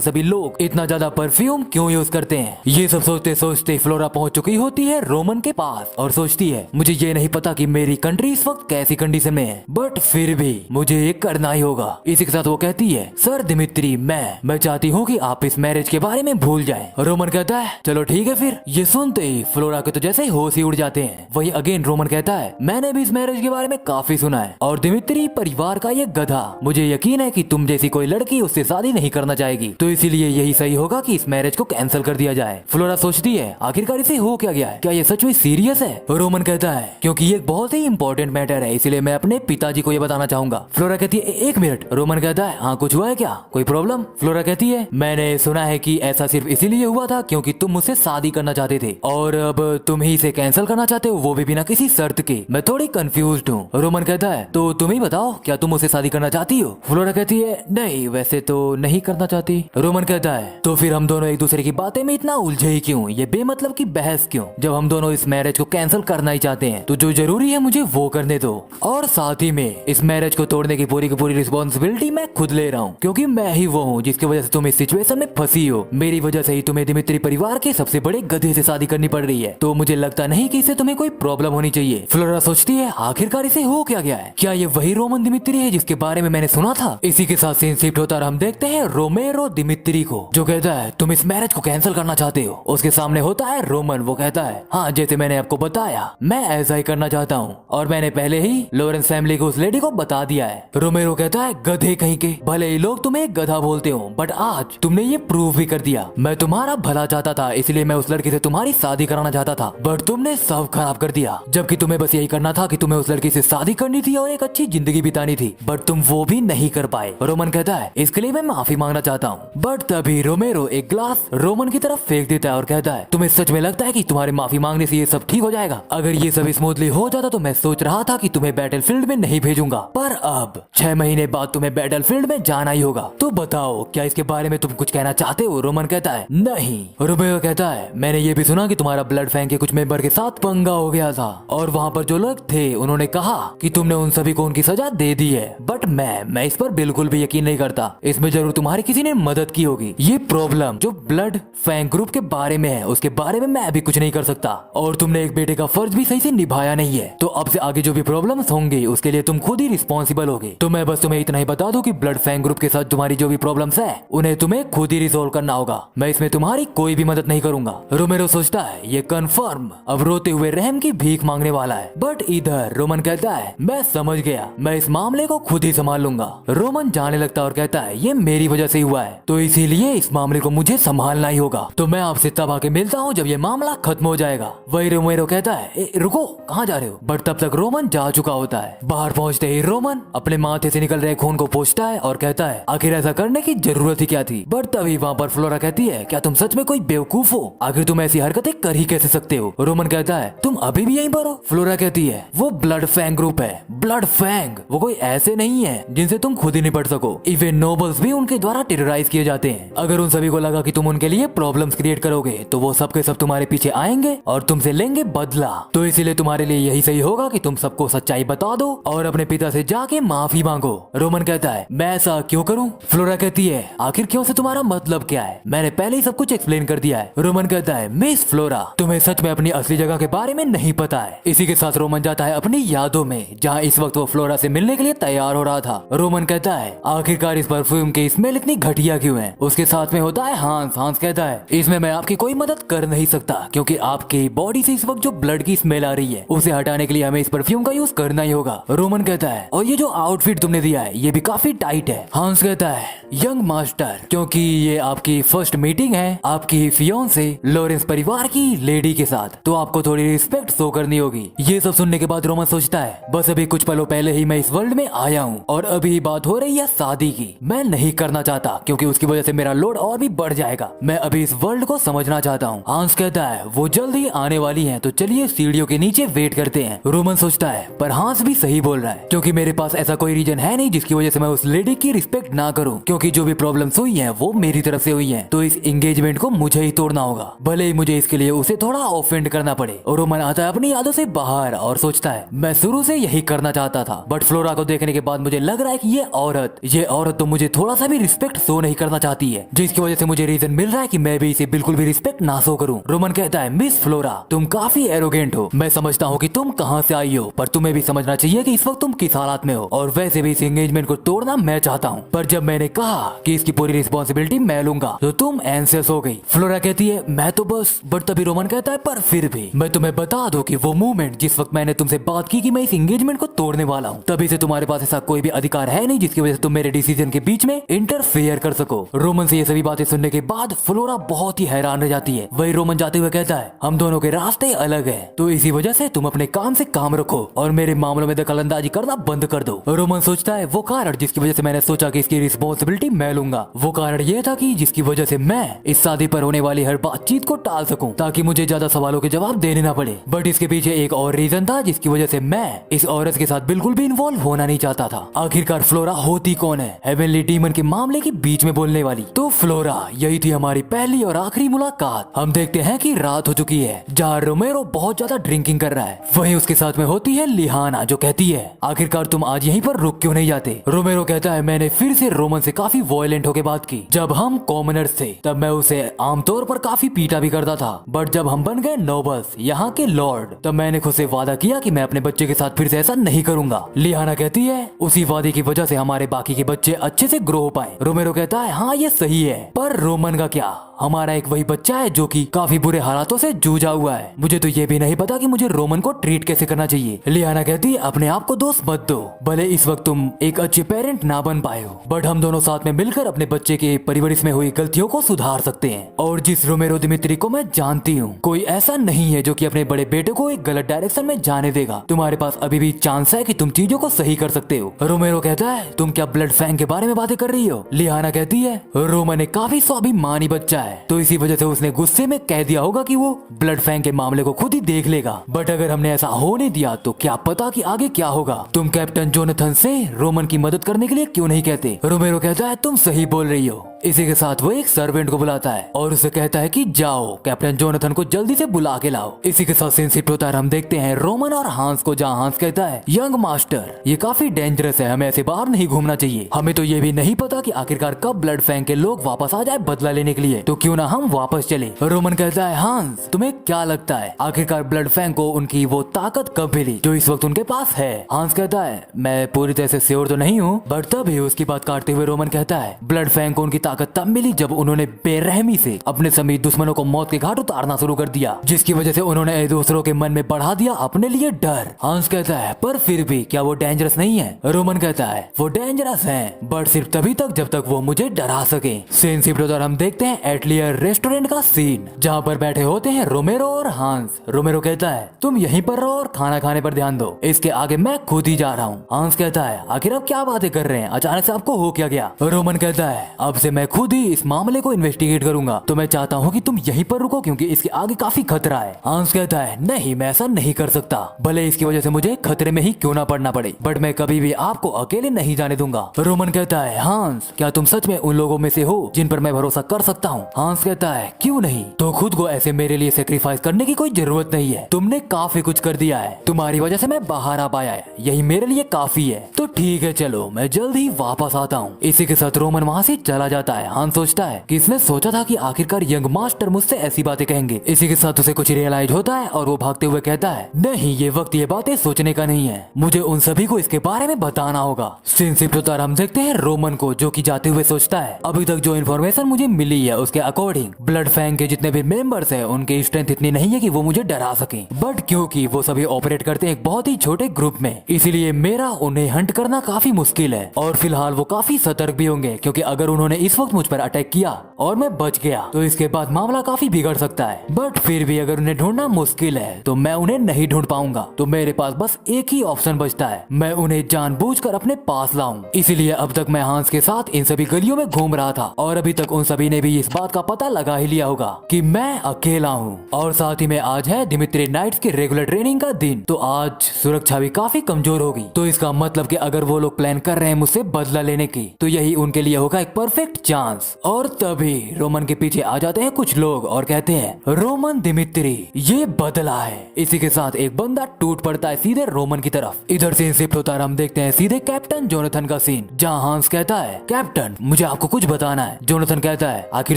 सभी लोग इतना ज्यादा परफ्यूम क्यों यूज करते हैं। ये सब सोचते सोचते फ्लोरा पहुंच चुकी होती है रोमन के पास और सोचती है मुझे ये नहीं पता कि मेरी कंट्री इस वक्त कैसी कंडीशन में है, बट फिर भी मुझे ये करना ही होगा। इसी के साथ वो कहती है सर दिमित्री मैं चाहती हूँ कि आप इस मैरिज के बारे में भूल जाएं। रोमन कहता है चलो ठीक है फिर। ये सुनते ही फ्लोरा के तो जैसे ही होश ही उड़ जाते हैं। वही अगेन रोमन कहता है मैंने भी इस मैरिज के बारे में काफी सुना है और दिमित्री परिवार का ये गधा, मुझे यकीन है कि तुम जैसी कोई लड़की उससे शादी नहीं करना चाहेगी, तो इसीलिए यही सही होगा कि इस मैरिज को कैंसिल कर दिया जाए। फ्लोरा सोचती है आखिरकार इसे हो क्या गया है, क्या ये सच में सीरियस है। रोमन कहता है क्योंकि ये बहुत ही इंपॉर्टेंट मैटर है इसीलिए मैं अपने पिताजी को ये बताना चाहूंगा। फ्लोरा कहती है एक मिनट। रोमन कहता है हाँ कुछ हुआ है क्या, कोई प्रॉब्लम। फ्लोरा कहती है मैंने सुना है कि ऐसा सिर्फ इसीलिए हुआ था क्योंकि तुम मुझसे शादी करना चाहते थे और अब तुम ही इसे कैंसिल करना चाहते हो, वो भी बिना किसी शर्त के। मैं थोड़ी कंफ्यूज्ड हूँ। रोमन कहता है तो तुम ही बताओ क्या तुम मुझसे शादी करना चाहती हो। फ्लोरा कहती है नहीं वैसे तो नहीं करना चाहती। रोमन कहता है तो फिर हम दोनों एक दूसरे की बातें में इतना उलझे ही क्यों, ये बेमतलब की बहस क्यों। जब हम दोनों इस मैरिज को कैंसिल करना ही चाहते हैं तो जो जरूरी है मुझे वो करने दो, और साथ ही में इस मैरिज को तोड़ने की पूरी रिस्पॉन्सिबिलिटी मैं खुद ले रहा हूँ क्योंकि मैं ही वो हूँ जिसकी वजह से तुम इस सिचुएशन में फंसी हो। मेरी वजह से ही तुम्हें दिमित्री परिवार के सबसे बड़े गधे से शादी करनी पड़ रही है, तो मुझे लगता नहीं कि इससे तुम्हें कोई प्रॉब्लम होनी चाहिए। फ्लोरा सोचती है आखिरकार इसे हो क्या गया है, क्या ये वही रोमन दिमित्री है जिसके बारे में मैंने सुना था। इसी के साथ सीन शिफ्ट होता और हम देखते हैं रोमेरो दिमित्री को, जो कहता है तुम इस मैरिज को कैंसिल करना चाहते हो। उसके सामने होता है रोमन, वो कहता है हाँ जैसे मैंने आपको बताया मैं ऐसा ही करना चाहता हूँ और मैंने पहले ही लॉरेंस फैमिली को उस लेडी को बता दिया है। रोमेरो कहता है गधे कहीं के, भले ही लोग तुम्हें गधा बोलते हो बट आज तुमने ये प्रूव भी कर दिया। मैं तुम्हारा भला चाहता था इसलिए मैं उस लड़की से तुम्हारी शादी कराना चाहता था, बट तुमने सब खराब कर दिया। जबकि तुम्हें बस यही करना था कि तुम्हें उस लड़की से शादी करनी थी और एक अच्छी जिंदगी बितानी थी, बट तुम वो भी नहीं कर पाए। रोमन कहता है इसके लिए मैं माफी मांगना चाहता हूँ, बट तभी रोमेरो एक ग्लास रोमन की तरफ फेंक देता है और कहता है तुम्हें सच में लगता है कि तुम्हारे माफी मांगने से ये सब ठीक हो जाएगा। अगर ये सब स्मूथली हो जाता तो मैं सोच रहा था कि तुम्हें बैटलफील्ड में नहीं भेजूंगा, पर अब 6 महीने बाद तुम्हें बैटलफील्ड में जाना ही होगा। तो बताओ क्या इसके बारे में तुम कुछ कहना चाहते हो। रोमन कहता है नहीं। रोमेरो कहता है मैंने ये भी सुना कि तुम्हारा ब्लड फैंग के कुछ मेंबर के साथ पंगा हो गया था और वहाँ पर जो लोग थे उन्होंने कहा कि तुमने उन सभी को उनकी सजा दे दी है, बट मैं इस पर बिल्कुल भी यकीन नहीं करता। इसमें जरूर तुम्हारी किसी ने मदद की होगी। ये प्रॉब्लम जो ब्लड फैंग ग्रुप के बारे में है उसके बारे में मैं अभी कुछ नहीं कर सकता और तुमने एक बेटे का फर्ज भी सही से निभाया नहीं है, तो अब से आगे जो भी प्रॉब्लम्स होंगी उसके लिए तुम खुद ही रिस्पॉन्सिबल होगे। तो मैं बस तुम्हें इतना ही बता दूं कि ब्लड फैंग ग्रुप के साथ तुम्हारी जो भी प्रॉब्लम्स है उन्हें तुम्हें खुद ही रिजोल्व करना होगा, मैं इसमें तुम्हारी कोई भी मदद नहीं करूंगा। रोमेरो सोचता है ये कंफर्म अब रोते हुए रहम की भीख मांगने वाला है, बट इधर रोमन कहता है मैं समझ गया, मैं इस मामले को खुद ही संभाल लूंगा। रोमन जाने लगता और कहता है ये मेरी वजह से हुआ है तो इसीलिए इस मामले को मुझे संभालना ही होगा, तो मैं आपसे तब आके मिलता हूँ जब ये मामला खत्म हो जाएगा। वही रोमेरो कहता है रुको कहाँ जा रहे हो, बट तब तक रोमन जा चुका होता है। बाहर पहुँचते ही रोमन अपने माथे से निकल रहे खून को पोंछता है और कहता है आखिर ऐसा करने की जरूरत ही क्या थी। बट तभी वहाँ पर फ्लोरा कहती है क्या तुम सच में कोई बेवकूफ हो, आखिर तुम ऐसी हरकतें कर ही कैसे सकते हो। रोमन कहता है तुम अभी भी यहीं पर हो। फ्लोरा कहती है वो ब्लड फैंग ग्रुप है, ब्लड फैंग वो कोई ऐसे नहीं है जिनसे तुम खुद ही निपट सको, इवन नोबल्स भी उनके द्वारा टेरराइज किए जाते हैं। अगर उन सभी को लगा कि तुम उनके लिए प्रॉब्लम्स क्रिएट करोगे तो वो सब के सब तुम्हारे पीछे आएंगे और तुमसे लेंगे बदला, तो इसीलिए तुम्हारे लिए यही सही होगा कि तुम सबको सच्चाई बता दो और अपने पिता से जाके माफी मांगो। रोमन कहता है मैं ऐसा क्यों करूं। फ्लोरा कहती है आखिर क्यों से तुम्हारा मतलब क्या है, मैंने पहले ही सब कुछ एक्सप्लेन कर दिया है। रोमन कहता है मिस फ्लोरा तुम्हें सच में अपनी असली जगह के बारे में नहीं पता है। इसी के साथ रोमन जाता है अपनी यादों में जहाँ इस वक्त वो फ्लोरा से मिलने के लिए तैयार हो रहा था। रोमन कहता है आखिरकार इस परफ्यूम की स्मेल इतनी घटिया क्यों है। उसके साथ में होता है हांस। हांस कहता है इसमें मैं आपकी कोई मदद कर नहीं सकता क्योंकि आपकी बॉडी से इस वक्त जो ब्लड की स्मेल आ रही है उसे हटाने के लिए हमें इस परफ्यूम का यूज करना ही होगा। रोमन कहता है और ये जो आउटफिट तुमने दिया है ये भी काफी टाइट है। हांस कहता है यंग मास्टर क्योंकि ये आपकी फर्स्ट मीटिंग है आपकी फियोंसे लॉरेंस परिवार की लेडी के साथ, तो आपको थोड़ी रिस्पेक्ट शो करनी होगी। ये सब सुनने के बाद रोमन सोचता है बस अभी कुछ पलों पहले ही मैं इस वर्ल्ड में आया हूँ और अभी बात हो रही है शादी की, मैं नहीं करना चाहता क्योंकि उसकी वजह से मेरा लोड और भी बढ़ जाएगा। मैं अभी इस वर्ल्ड को समझना चाहता हूँ। हांस कहता है वो जल्द ही आने वाली है तो चलिए सीढ़ियों के नीचे वेट करते हैं। रोमन सोचता है पर हांस भी सही बोल रहा है क्योंकि मेरे पास ऐसा कोई रीजन है नहीं जिसकी वजह से मैं उस लेडी की रिस्पेक्ट ना करूं, क्योंकि जो भी प्रॉब्लम्स हुई हैं वो मेरी तरफ से हुई हैं, तो इस एंगेजमेंट को मुझे ही तोड़ना होगा, भले ही मुझे इसके लिए उसे थोड़ा ऑफेंड करना पड़े। और रोमन आता है अपनी यादों से बाहर और सोचता है मैं शुरू से यही करना चाहता था, बट फ्लोरा को देखने के बाद मुझे लग रहा है कि ये औरत ये औरत तो मुझे थोड़ा सा भी रिस्पेक्ट शो नहीं करना चाहती है, जिसकी वजह से मुझे रीजन मिल रहा है कि मैं भी इसे बिल्कुल भी रिस्पेक्ट ना शो करूं। रोमन कहता है मिस फ्लोरा, तुम काफी एरोगेंट हो। मैं समझता हूँ कि तुम कहाँ से आई हो, पर तुम्हें भी समझना चाहिए कि इस वक्त तुम किस हालात में हो, और वैसे भी इस एंगेजमेंट को तोड़ना मैं चाहता हूँ। पर जब मैंने कहा कि इसकी पूरी रिस्पॉन्सिबिलिटी मैं लूंगा तो तुम एंसियस हो गई। फ्लोरा कहती है मैं तो बस, बट तभी रोमन कहता है पर फिर भी मैं तुम्हें बता दूं कि वो मूवमेंट जिस वक्त मैंने तुमसे बात की कि मैं इस एंगेजमेंट को तोड़ने वाला हूँ, तभी से तुम्हारे पास ऐसा कोई भी अधिकार है नहीं जिसकी वजह से तुम मेरे डिसीजन के बीच में इंटरफेयर कर सको। रोमन से ये सभी बातें सुनने के बाद फ्लोरा बहुत ही हैरान रह जाती है। वही रोमन जाते हुए कहता है हम दोनों के रास्ते अलग है, तो इसी वजह से तुम अपने काम से काम रखो और मेरे मामलों में दखलंदाजी करना बंद कर दो। रोमन सोचता है वो कारण जिसकी वजह से मैंने सोचा कि इसकी रिस्पॉन्सिबिलिटी मैं लूंगा, वो कारण ये था कि जिसकी वजह से मैं इस शादी पर होने वाली हर बातचीत को टाल सकूं ताकि मुझे ज्यादा सवालों के जवाब देने ना पड़े। बट इसके पीछे एक और रीजन था जिसकी वजह से मैं इस औरत के साथ बिल्कुल भी इन्वॉल्व होना नहीं चाहता था। आखिरकार फ्लोरा होती कौन है, हेवनली डीमन के मामले के बीच में बोलने वाली? तो फ्लोरा यही थी हमारी पहली और आखिरी मुलाकात। हम देखते हैं कि रात हो चुकी है जहाँ रोमेरो बहुत ज्यादा ड्रिंकिंग कर रहा है। वहीं उसके साथ में होती है लिहाना जो कहती है आखिरकार तुम आज यहीं पर रुक क्यों नहीं जाते? रोमेरो कहता है मैंने फिर से रोमन से काफी वॉयलेंट होकर बात की। जब हम कॉमनर्स थे तब मैं उसे आमतौर पर काफी पीटा भी करता था, बट जब हम बन गए नोबल्स, यहाँ के लॉर्ड, तब मैंने खुद से वादा किया कि मैं अपने बच्चे के साथ फिर से ऐसा नहीं करूंगा। लिहाना कहती है उसी वादे की वजह से हमारे बाकी के बच्चे अच्छे से ग्रो हो पाए। रोमेरो कहता है हाँ ये सही है, पर रोमन का क्या? हमारा एक वही बच्चा है जो कि काफी बुरे हालातों से जूझा हुआ है। मुझे तो ये भी नहीं पता कि मुझे रोमन को ट्रीट कैसे करना चाहिए। लियाना कहती है अपने आप को दोस्त मत दो, भले इस वक्त तुम एक अच्छे पेरेंट ना बन पाए हो, बट हम दोनों साथ में मिलकर अपने बच्चे के परवरिश में हुई गलतियों को सुधार सकते हैं। और जिस रोमेरो दिमित्री को मैं जानती हूँ, कोई ऐसा नहीं है जो कि अपने बड़े बेटे को एक गलत डायरेक्शन में जाने देगा। तुम्हारे पास अभी भी चांस है कि तुम चीजों को सही कर सकते हो। रोमेरो कहता है तुम क्या ब्लड फैंग के बारे में बातें कर रही हो? लियाना कहती है रोमन एक काफी स्वाभिमानी बच्चा है, तो इसी वजह से उसने गुस्से में कह दिया होगा कि वो ब्लड फैंग के मामले को खुद ही देख लेगा। बट अगर हमने ऐसा होने दिया तो क्या पता कि आगे क्या होगा। तुम कैप्टन जोनाथन से रोमन की मदद करने के लिए क्यों नहीं कहते? रोमेरो कहता है तुम सही बोल रही हो। इसी के साथ वो एक सर्वेंट को बुलाता है और उसे कहता है कि जाओ कैप्टन जोनाथन को जल्दी से बुला के लाओ। इसी के साथ सीन शिफ्ट होता है। हम देखते हैं रोमन और हांस को, जहाँ हांस कहता है यंग मास्टर ये काफी डेंजरस है, हमें ऐसे बाहर नहीं घूमना चाहिए। हमें तो ये भी नहीं पता कि आखिरकार कब ब्लड फैंग के लोग वापस आ जाए बदला लेने के लिए, तो क्यों ना हम वापस चले। रोमन कहता है हांस तुम्हें क्या लगता है आखिरकार ब्लड फैंग को उनकी वो ताकत कब मिली जो इस वक्त उनके पास है? हांस कहता है मैं पूरी तरह से श्योर तो नहीं हूँ, बट तभी उसकी बात काटते हुए रोमन कहता है ब्लड फैंग को उनकी ताकत तब मिली जब उन्होंने बेरहमी से अपने सभी दुश्मनों को मौत के घाट उतारना शुरू कर दिया, जिसकी वजह से उन्होंने दूसरों के मन में बढ़ा दिया अपने लिए डर। हांस कहता है पर फिर भी क्या वो डेंजरस नहीं है? रोमन कहता है वो डेंजरस है, बट सिर्फ तभी तक जब तक वो मुझे डरा सके। सीन शिफ्ट होता है। हम देखते हैं एटलियर रेस्टोरेंट का सीन, जहाँ पर बैठे होते हैं रोमेरो और हांस। रोमेरो कहता है तुम यहीं पर रहो और खाना खाने पर ध्यान दो, इसके आगे मैं खुद ही जा रहा हूँ। हांस कहता है आखिर अब क्या बातें कर रहे हैं, अचानक से आपको हो क्या गया? रोमन कहता है अब से मैं खुद ही इस मामले को इन्वेस्टिगेट करूंगा, तो मैं चाहता हूँ कि तुम यहीं पर रुको क्योंकि इसके आगे काफी खतरा है। हांस कहता है नहीं मैं ऐसा नहीं कर सकता, भले इसकी वजह से मुझे खतरे में ही क्यों ना पड़ना पड़े, बट मैं कभी भी आपको अकेले नहीं जाने दूंगा। रोमन कहता है हांस क्या तुम सच में उन लोगों में से हो जिन पर मैं भरोसा कर सकता हूँ? हांस कहता है क्यों नहीं, तो खुद को ऐसे मेरे लिए सेक्रीफाइस करने की कोई जरूरत नहीं है, तुमने काफी कुछ कर दिया है, तुम्हारी वजह से मैं बाहर आ पाया है, यही मेरे लिए काफी है। तो ठीक है चलो मैं जल्द ही वापस आता हूँ। इसी के साथ रोमन वहाँ से चला जाता है। हांस सोचता है कि इसने सोचा था कि आखिरकार यंग मास्टर मुझसे ऐसी बातें कहेंगे। इसी के साथ उसे कुछ रियलाइज होता है और वो भागते हुए कहता है नहीं ये वक्त ये बातें सोचने का नहीं है, मुझे उन सभी को इसके बारे में बताना होगा। सीन शिफ्ट होता है। हम देखते हैं रोमन को जो कि जाते हुए सोचता है अभी तक जो इन्फॉर्मेशन मुझे मिली है उसके अकॉर्डिंग ब्लड फैंग के जितने भी मेंबर्स हैं उनकी स्ट्रेंथ इतनी नहीं है कि वो मुझे डरा सके, बट क्योंकि वो सभी ऑपरेट करते हैं एक बहुत ही छोटे ग्रुप में, इसीलिए मेरा उन्हें हंट करना काफी मुश्किल है। और फिलहाल वो काफी सतर्क भी होंगे क्योंकि अगर उन्होंने इस वक्त मुझ पर अटैक किया और मैं बच गया तो इसके बाद मामला काफी बिगड़ सकता है। बट फिर भी अगर उन्हें ढूंढना मुश्किल है तो मैं उन्हें नहीं ढूंढ पाऊंगा, तो मेरे पास बस एक ही ऑप्शन बचता है, मैं उन्हें जानबूझकर अपने पास लाऊं। इसीलिए अब तक मैं हांस के साथ इन सभी गलियों में घूम रहा था और अभी तक उन सभी ने भी इस बात का पता लगा ही लिया होगा कि मैं अकेला हूँ। और साथ ही में आज है दिमित्री नाइट्स की रेगुलर ट्रेनिंग का दिन, तो आज सुरक्षा भी काफी कमजोर होगी, तो इसका मतलब कि अगर वो लोग प्लान कर रहे हैं मुझसे बदला लेने की, तो यही उनके लिए होगा एक परफेक्ट चांस। और तभी रोमन के पीछे आ जाते हैं कुछ लोग और कहते हैं रोमन दिमित्री ये बदला है। इसी के साथ एक बंदा टूट पड़ता है सीधे रोमन की तरफ। इधर सीन शिफ्ट होता है, हम देखते हैं सीधे कैप्टन जोनाथन का सीन, जहाँ हांस कहता है कैप्टन मुझे आपको कुछ बताना है। जोनाथन कहता है आखिर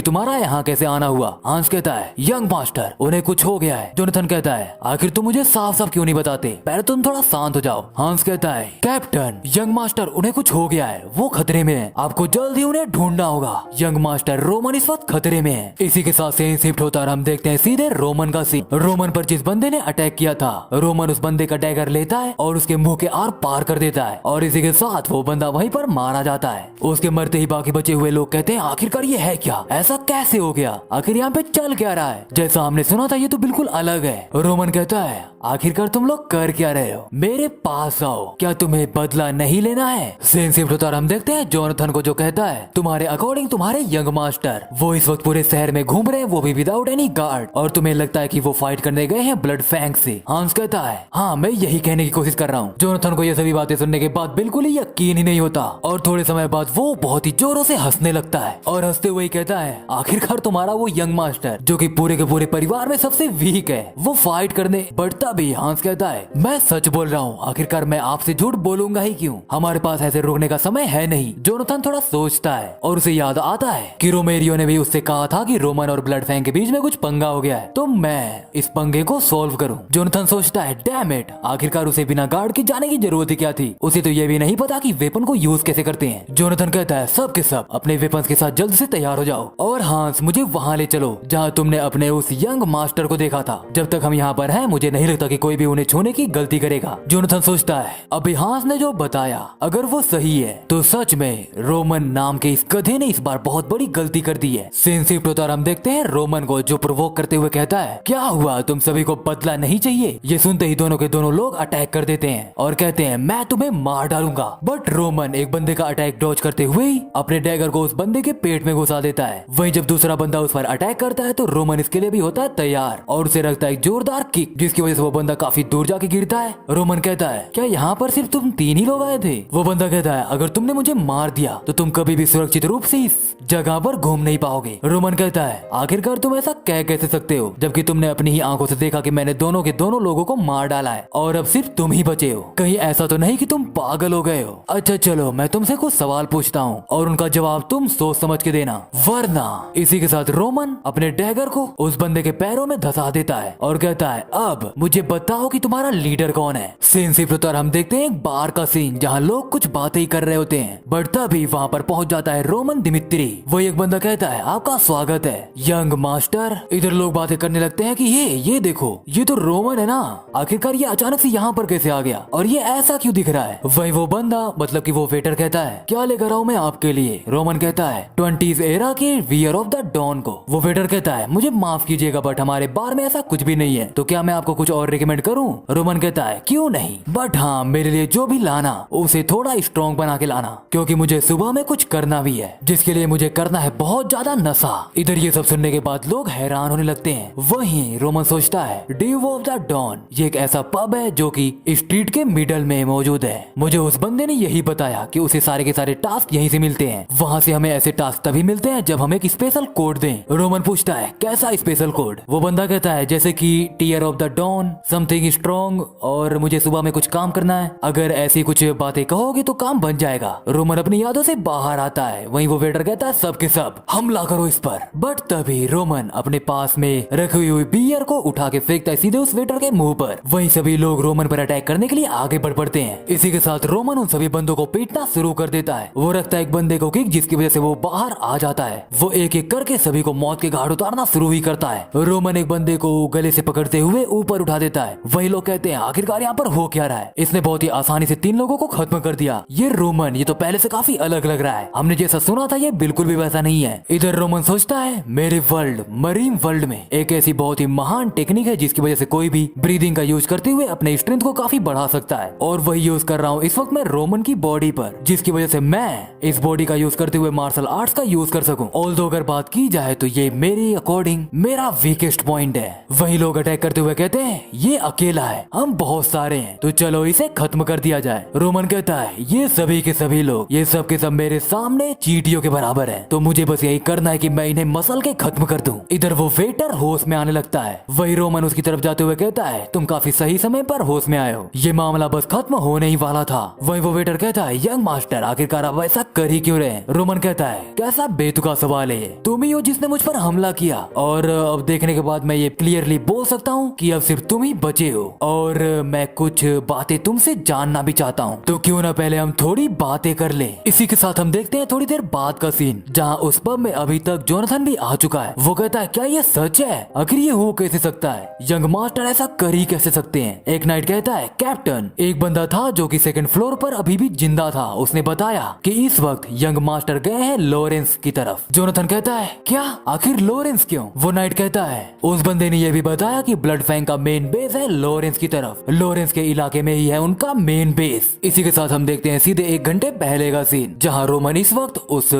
तुम्हारा यहाँ कैसे आना हुआ। हांस कहता है यंग मास्टर उन्हें कुछ हो गया है। जोनाथन कहता है आखिर तुम मुझे साफ साफ क्यों नहीं बताते, पहले तुम थोड़ा शांत हो जाओ। हांस कहता है कैप्टन यंग मास्टर उन्हें कुछ हो गया है, वो खतरे में है, आपको जल्द ही उन्हें ढूंढना होगा। यंग मास्टर रोमन इस वक्त खतरे में है। इसी के साथ सीन शिफ्ट होता है, हम देखते हैं सीधे रोमन का सीन। रोमन पर जिस बंदे ने अटैक किया था, रोमन उस बंदे का डैगर लेता है और उसके मुंह के आर पार कर देता है और इसी के साथ वो बंदा वहीं पर मारा जाता है। उसके मरते ही बाकी बचे हुए लोग कहते हैं आखिरकार ये है क्या, ऐसा कैसे हो गया, आखिर यहाँ पे चल क्या रहा है, जैसा हमने सुना था ये तो बिल्कुल अलग है। रोमन कहता है आखिरकार तुम लोग कर क्या रहे हो, मेरे पास आओ, क्या तुम्हें बदला नहीं लेना है। सीन शिफ्ट होता है, हम देखते हैं जोनाथन को जो कहता है तुम्हारे अकॉर्डिंग तुम्हारे यंग मास्टर वो इस वक्त पूरे शहर में घूम रहे हैं, वो भी विदाउट एनी गार्ड, और तुम्हें लगता है कि वो फाइट करने गए हैं ब्लड फैंग से। हांस कहता है हाँ मैं यही कहने की कोशिश कर रहा हूँ। जोनाथन को ये सभी बातें सुनने के बाद बिल्कुल ही यकीन ही नहीं होता और थोड़े समय बाद वो बहुत ही जोरों से हंसने लगता है और हंसते हुए कहता है आखिरकार तुम्हारा वो यंग मास्टर जो कि पूरे के पूरे परिवार में सबसे वीक है वो फाइट करने बढ़ता भी। हांस कहता है मैं सच बोल रहा हूँ, आखिरकार मैं आपसे झूठ बोलूंगा ही क्यों, हमारे पास ऐसे रुकने का समय है नहीं। जोनाथन थोड़ा सोचता है और उसे याद आता है कि रोमेरियो ने भी उससे कहा था कि रोमन और ब्लड फैंग के बीच में कुछ पंगा हो गया है, तो मैं इस पंगे को सॉल्व करूं। जोनाथन सोचता है डैम इट, आखिरकार उसे बिना गार्ड के जाने की जरूरत ही क्या थी, उसे तो ये भी नहीं पता कि वेपन को यूज कैसे करते हैं। जोनाथन कहता है सब के सब अपने वेपन्स के साथ जल्द से तैयार हो जाओ और हांस मुझे वहाँ ले चलो जहाँ तुमने अपने उस यंग मास्टर को देखा था। जब तक हम यहाँ पर हैं मुझे नहीं लगता कि कोई भी उन्हें छूने की गलती करेगा। जोनाथन सोचता है अभी हांस ने जो बताया अगर वो सही है तो सच में रोमन नाम के इस गधे ने इस बार बहुत बड़ी गलती कर दी है। सीन शिफ्ट होता है, हम देखते हैं रोमन को जो प्रोवोक करते हुए कहता है क्या हुआ तुम सभी को बदला नहीं चाहिए। ये सुनते ही दोनों के दोनों लोग अटैक कर देते हैं और कहते हैं मैं तुम्हें मार डालूंगा। बट रोमन एक बंदे का अटैक डॉज करते हुए ही अपने डैगर को उस बंदे के पेट में घुसा देता है। वहीं जब दूसरा बंदा उस पर अटैक करता है तो रोमन इसके लिए भी होता है तैयार और उसे रखता है एक जोरदार किक जिसकी वजह से वो बंदा काफी दूर जाके गिरता है। रोमन कहता है क्या यहाँ पर सिर्फ तुम 3 ही लोग आए थे। वो बंदा कहता है अगर तुमने मुझे मार दिया तो तुम कभी भी सुरक्षित रूप से इस जगह पर घूम नहीं पाओगे। रोमन कहता है आखिरकार तुम ऐसा कह कैसे सकते हो जबकि तुमने अपनी ही आंखों से देखा कि मैंने दोनों के दोनों लोगों को मार डाला है और अब सिर्फ तुम ही बचे हो, कहीं ऐसा तो नहीं कि तुम पागल हो गए हो। अच्छा चलो मैं तुमसे कुछ सवाल पूछता हूँ और उनका जवाब तुम सोच समझ के देना वरना। इसी के साथ रोमन अपने डैगर को उस बंदे के पैरों में धसा देता है और कहता है अब मुझे बताओ कि तुम्हारा लीडर कौन है। सीन शिफ्ट होता है, हम देखते हैं एक बार का सीन जहाँ लोग कुछ बातें ही कर रहे होते हैं बट तभी वहाँ पर पहुँच जाता है रोमन दिमित्री। वो एक बंदा कहता है आपका स्वागत है यंग मास्टर। इधर लोग बातें करने लगते हैं कि ये देखो ये तो रोमन है ना, आखिरकार ये अचानक से यहाँ पर कैसे आ गया और ये ऐसा क्यों दिख रहा है। वही वो बंदा मतलब कि वो वेटर कहता है क्या लेकर आऊं मैं आपके लिए। रोमन कहता है 20s एरा के वियर ऑफ द डॉन को। वो वेटर कहता है मुझे माफ कीजिएगा बट हमारे बार में ऐसा कुछ भी नहीं है, तो क्या मैं आपको कुछ और रिकमेंड करूं। रोमन कहता है क्यों नहीं बट हाँ मेरे लिए जो भी लाना उसे थोड़ा स्ट्रॉन्ग बना के लाना क्योंकि मुझे सुबह में कुछ करना भी है जिसके लिए मुझे करना है बहुत ज्यादा नशा। इधर ये सब सुनने के बाद लोग हैरान होने लगते हैं। वहीं रोमन सोचता है ड्यू ऑफ द डॉन ये एक ऐसा पब है जो कि स्ट्रीट के मिडल में मौजूद है। मुझे उस बंदे ने यही बताया कि उसे सारे के सारे टास्क यहीं से मिलते हैं, वहाँ से हमें ऐसे टास्क तभी मिलते हैं जब हम एक स्पेशल कोड दें। रोमन पूछता है कैसा स्पेशल कोड। वो बंदा कहता है जैसे कि tear of the dawn something strong और मुझे सुबह में कुछ काम करना है, अगर ऐसी कुछ बातें कहोगे तो काम बन जाएगा। रोमन अपनी यादों से बाहर आता है। वहीं वो वेटर कहता है सब के सब हमला करो इस पर। बट तभी रोमन अपने पास में रखी हुई बियर को उठा के फेंकता है सीधे उस वेटर के मुंह पर। वहीं सभी लोग रोमन पर अटैक करने के लिए आगे बढ़ पड़ते हैं। इसी के साथ रोमन उन सभी बंदों को पीटना शुरू कर देता है। वो रखता है एक बंदे को किक जिसकी वजह से वो बाहर आ जाता है। वो एक एक करके सभी को मौत के घाट उतारना शुरू ही करता है। रोमन एक बंदे को गले से पकड़ते हुए ऊपर उठा देता है। वही लोग कहते हैं आखिरकार यहाँ पर हो क्या रहा है, इसने बहुत ही आसानी से 3 लोगों को खत्म कर दिया। ये रोमन ये तो पहले से काफी अलग लग रहा है, हमने जैसा सुना था ये बिल्कुल भी वैसा नहीं है। इधर रोमन सोचता है मेरे वर्ल्ड मरीन वर्ल्ड में एक ऐसी बहुत ही महान टेक्निक है जिसकी वजह से कोई भी ब्रीदिंग का यूज करते हुए अपने स्ट्रेंथ को काफी बढ़ा सकता है और वही यूज कर रहा हूँ इस वक्त मैं रोमन की बॉडी पर, जिसकी वजह से मैं इस बॉडी का यूज करते हुए मार्शल आर्ट्स का यूज कर सकूं। ऑल्दो अगर बात की जाए तो ये मेरे अकॉर्डिंग मेरा वीकेस्ट पॉइंट है। वही लोग अटैक करते हुए कहते हैं ये अकेला है, हम बहुत सारे हैं, तो चलो इसे खत्म कर दिया जाए। रोमन कहता है ये सभी के सभी लोग ये सब के सब मेरे सामने चींटियों लड़कियों के बराबर है, तो मुझे बस यही करना है कि मैं इन्हें मसल के खत्म कर दूं। इधर वो वेटर होश में आने लगता है। वही रोमन उसकी तरफ जाते हुए कहता है, तुम काफी सही समय पर होश में आए हो, ये मामला बस खत्म होने ही वाला था। वही वो वेटर कहता है, यंग मास्टर आखिरकार आप ऐसा कर ही क्यों रहे? रोमन कहता है, कैसा बेतुका सवाल है, तुम ही हो जिसने मुझ पर हमला किया, और अब देखने के बाद मैं ये क्लियरली बोल सकता हूँ कि अब सिर्फ तुम ही बचे हो, और मैं कुछ बातें तुमसे जानना भी चाहता हूँ, तो क्यों ना पहले हम थोड़ी बातें कर ले। इसी के साथ हम देखते हैं थोड़ी देर बाद का सीन, जहाँ उस पब में अभी तक जोनाथन भी आ चुका है। वो कहता है, क्या ये सच है? आखिर ये हो कैसे सकता है? यंग मास्टर ऐसा कर ही कैसे सकते हैं? एक नाइट कहता है, कैप्टन एक बंदा था जो कि सेकंड फ्लोर पर अभी भी जिंदा था, उसने बताया कि इस वक्त यंग मास्टर गए हैं लॉरेंस की तरफ। जोनाथन कहता है, क्या? आखिर लॉरेंस क्यों? वो नाइट कहता है, उस बंदे ने यह भी बताया कि ब्लड फैंग का मेन बेस है लॉरेंस की तरफ, लॉरेंस के इलाके में ही है उनका मेन बेस। इसी के साथ हम देखते हैं सीधे 1 घंटे पहले का सीन, जहाँ रोमन इस वक्त उस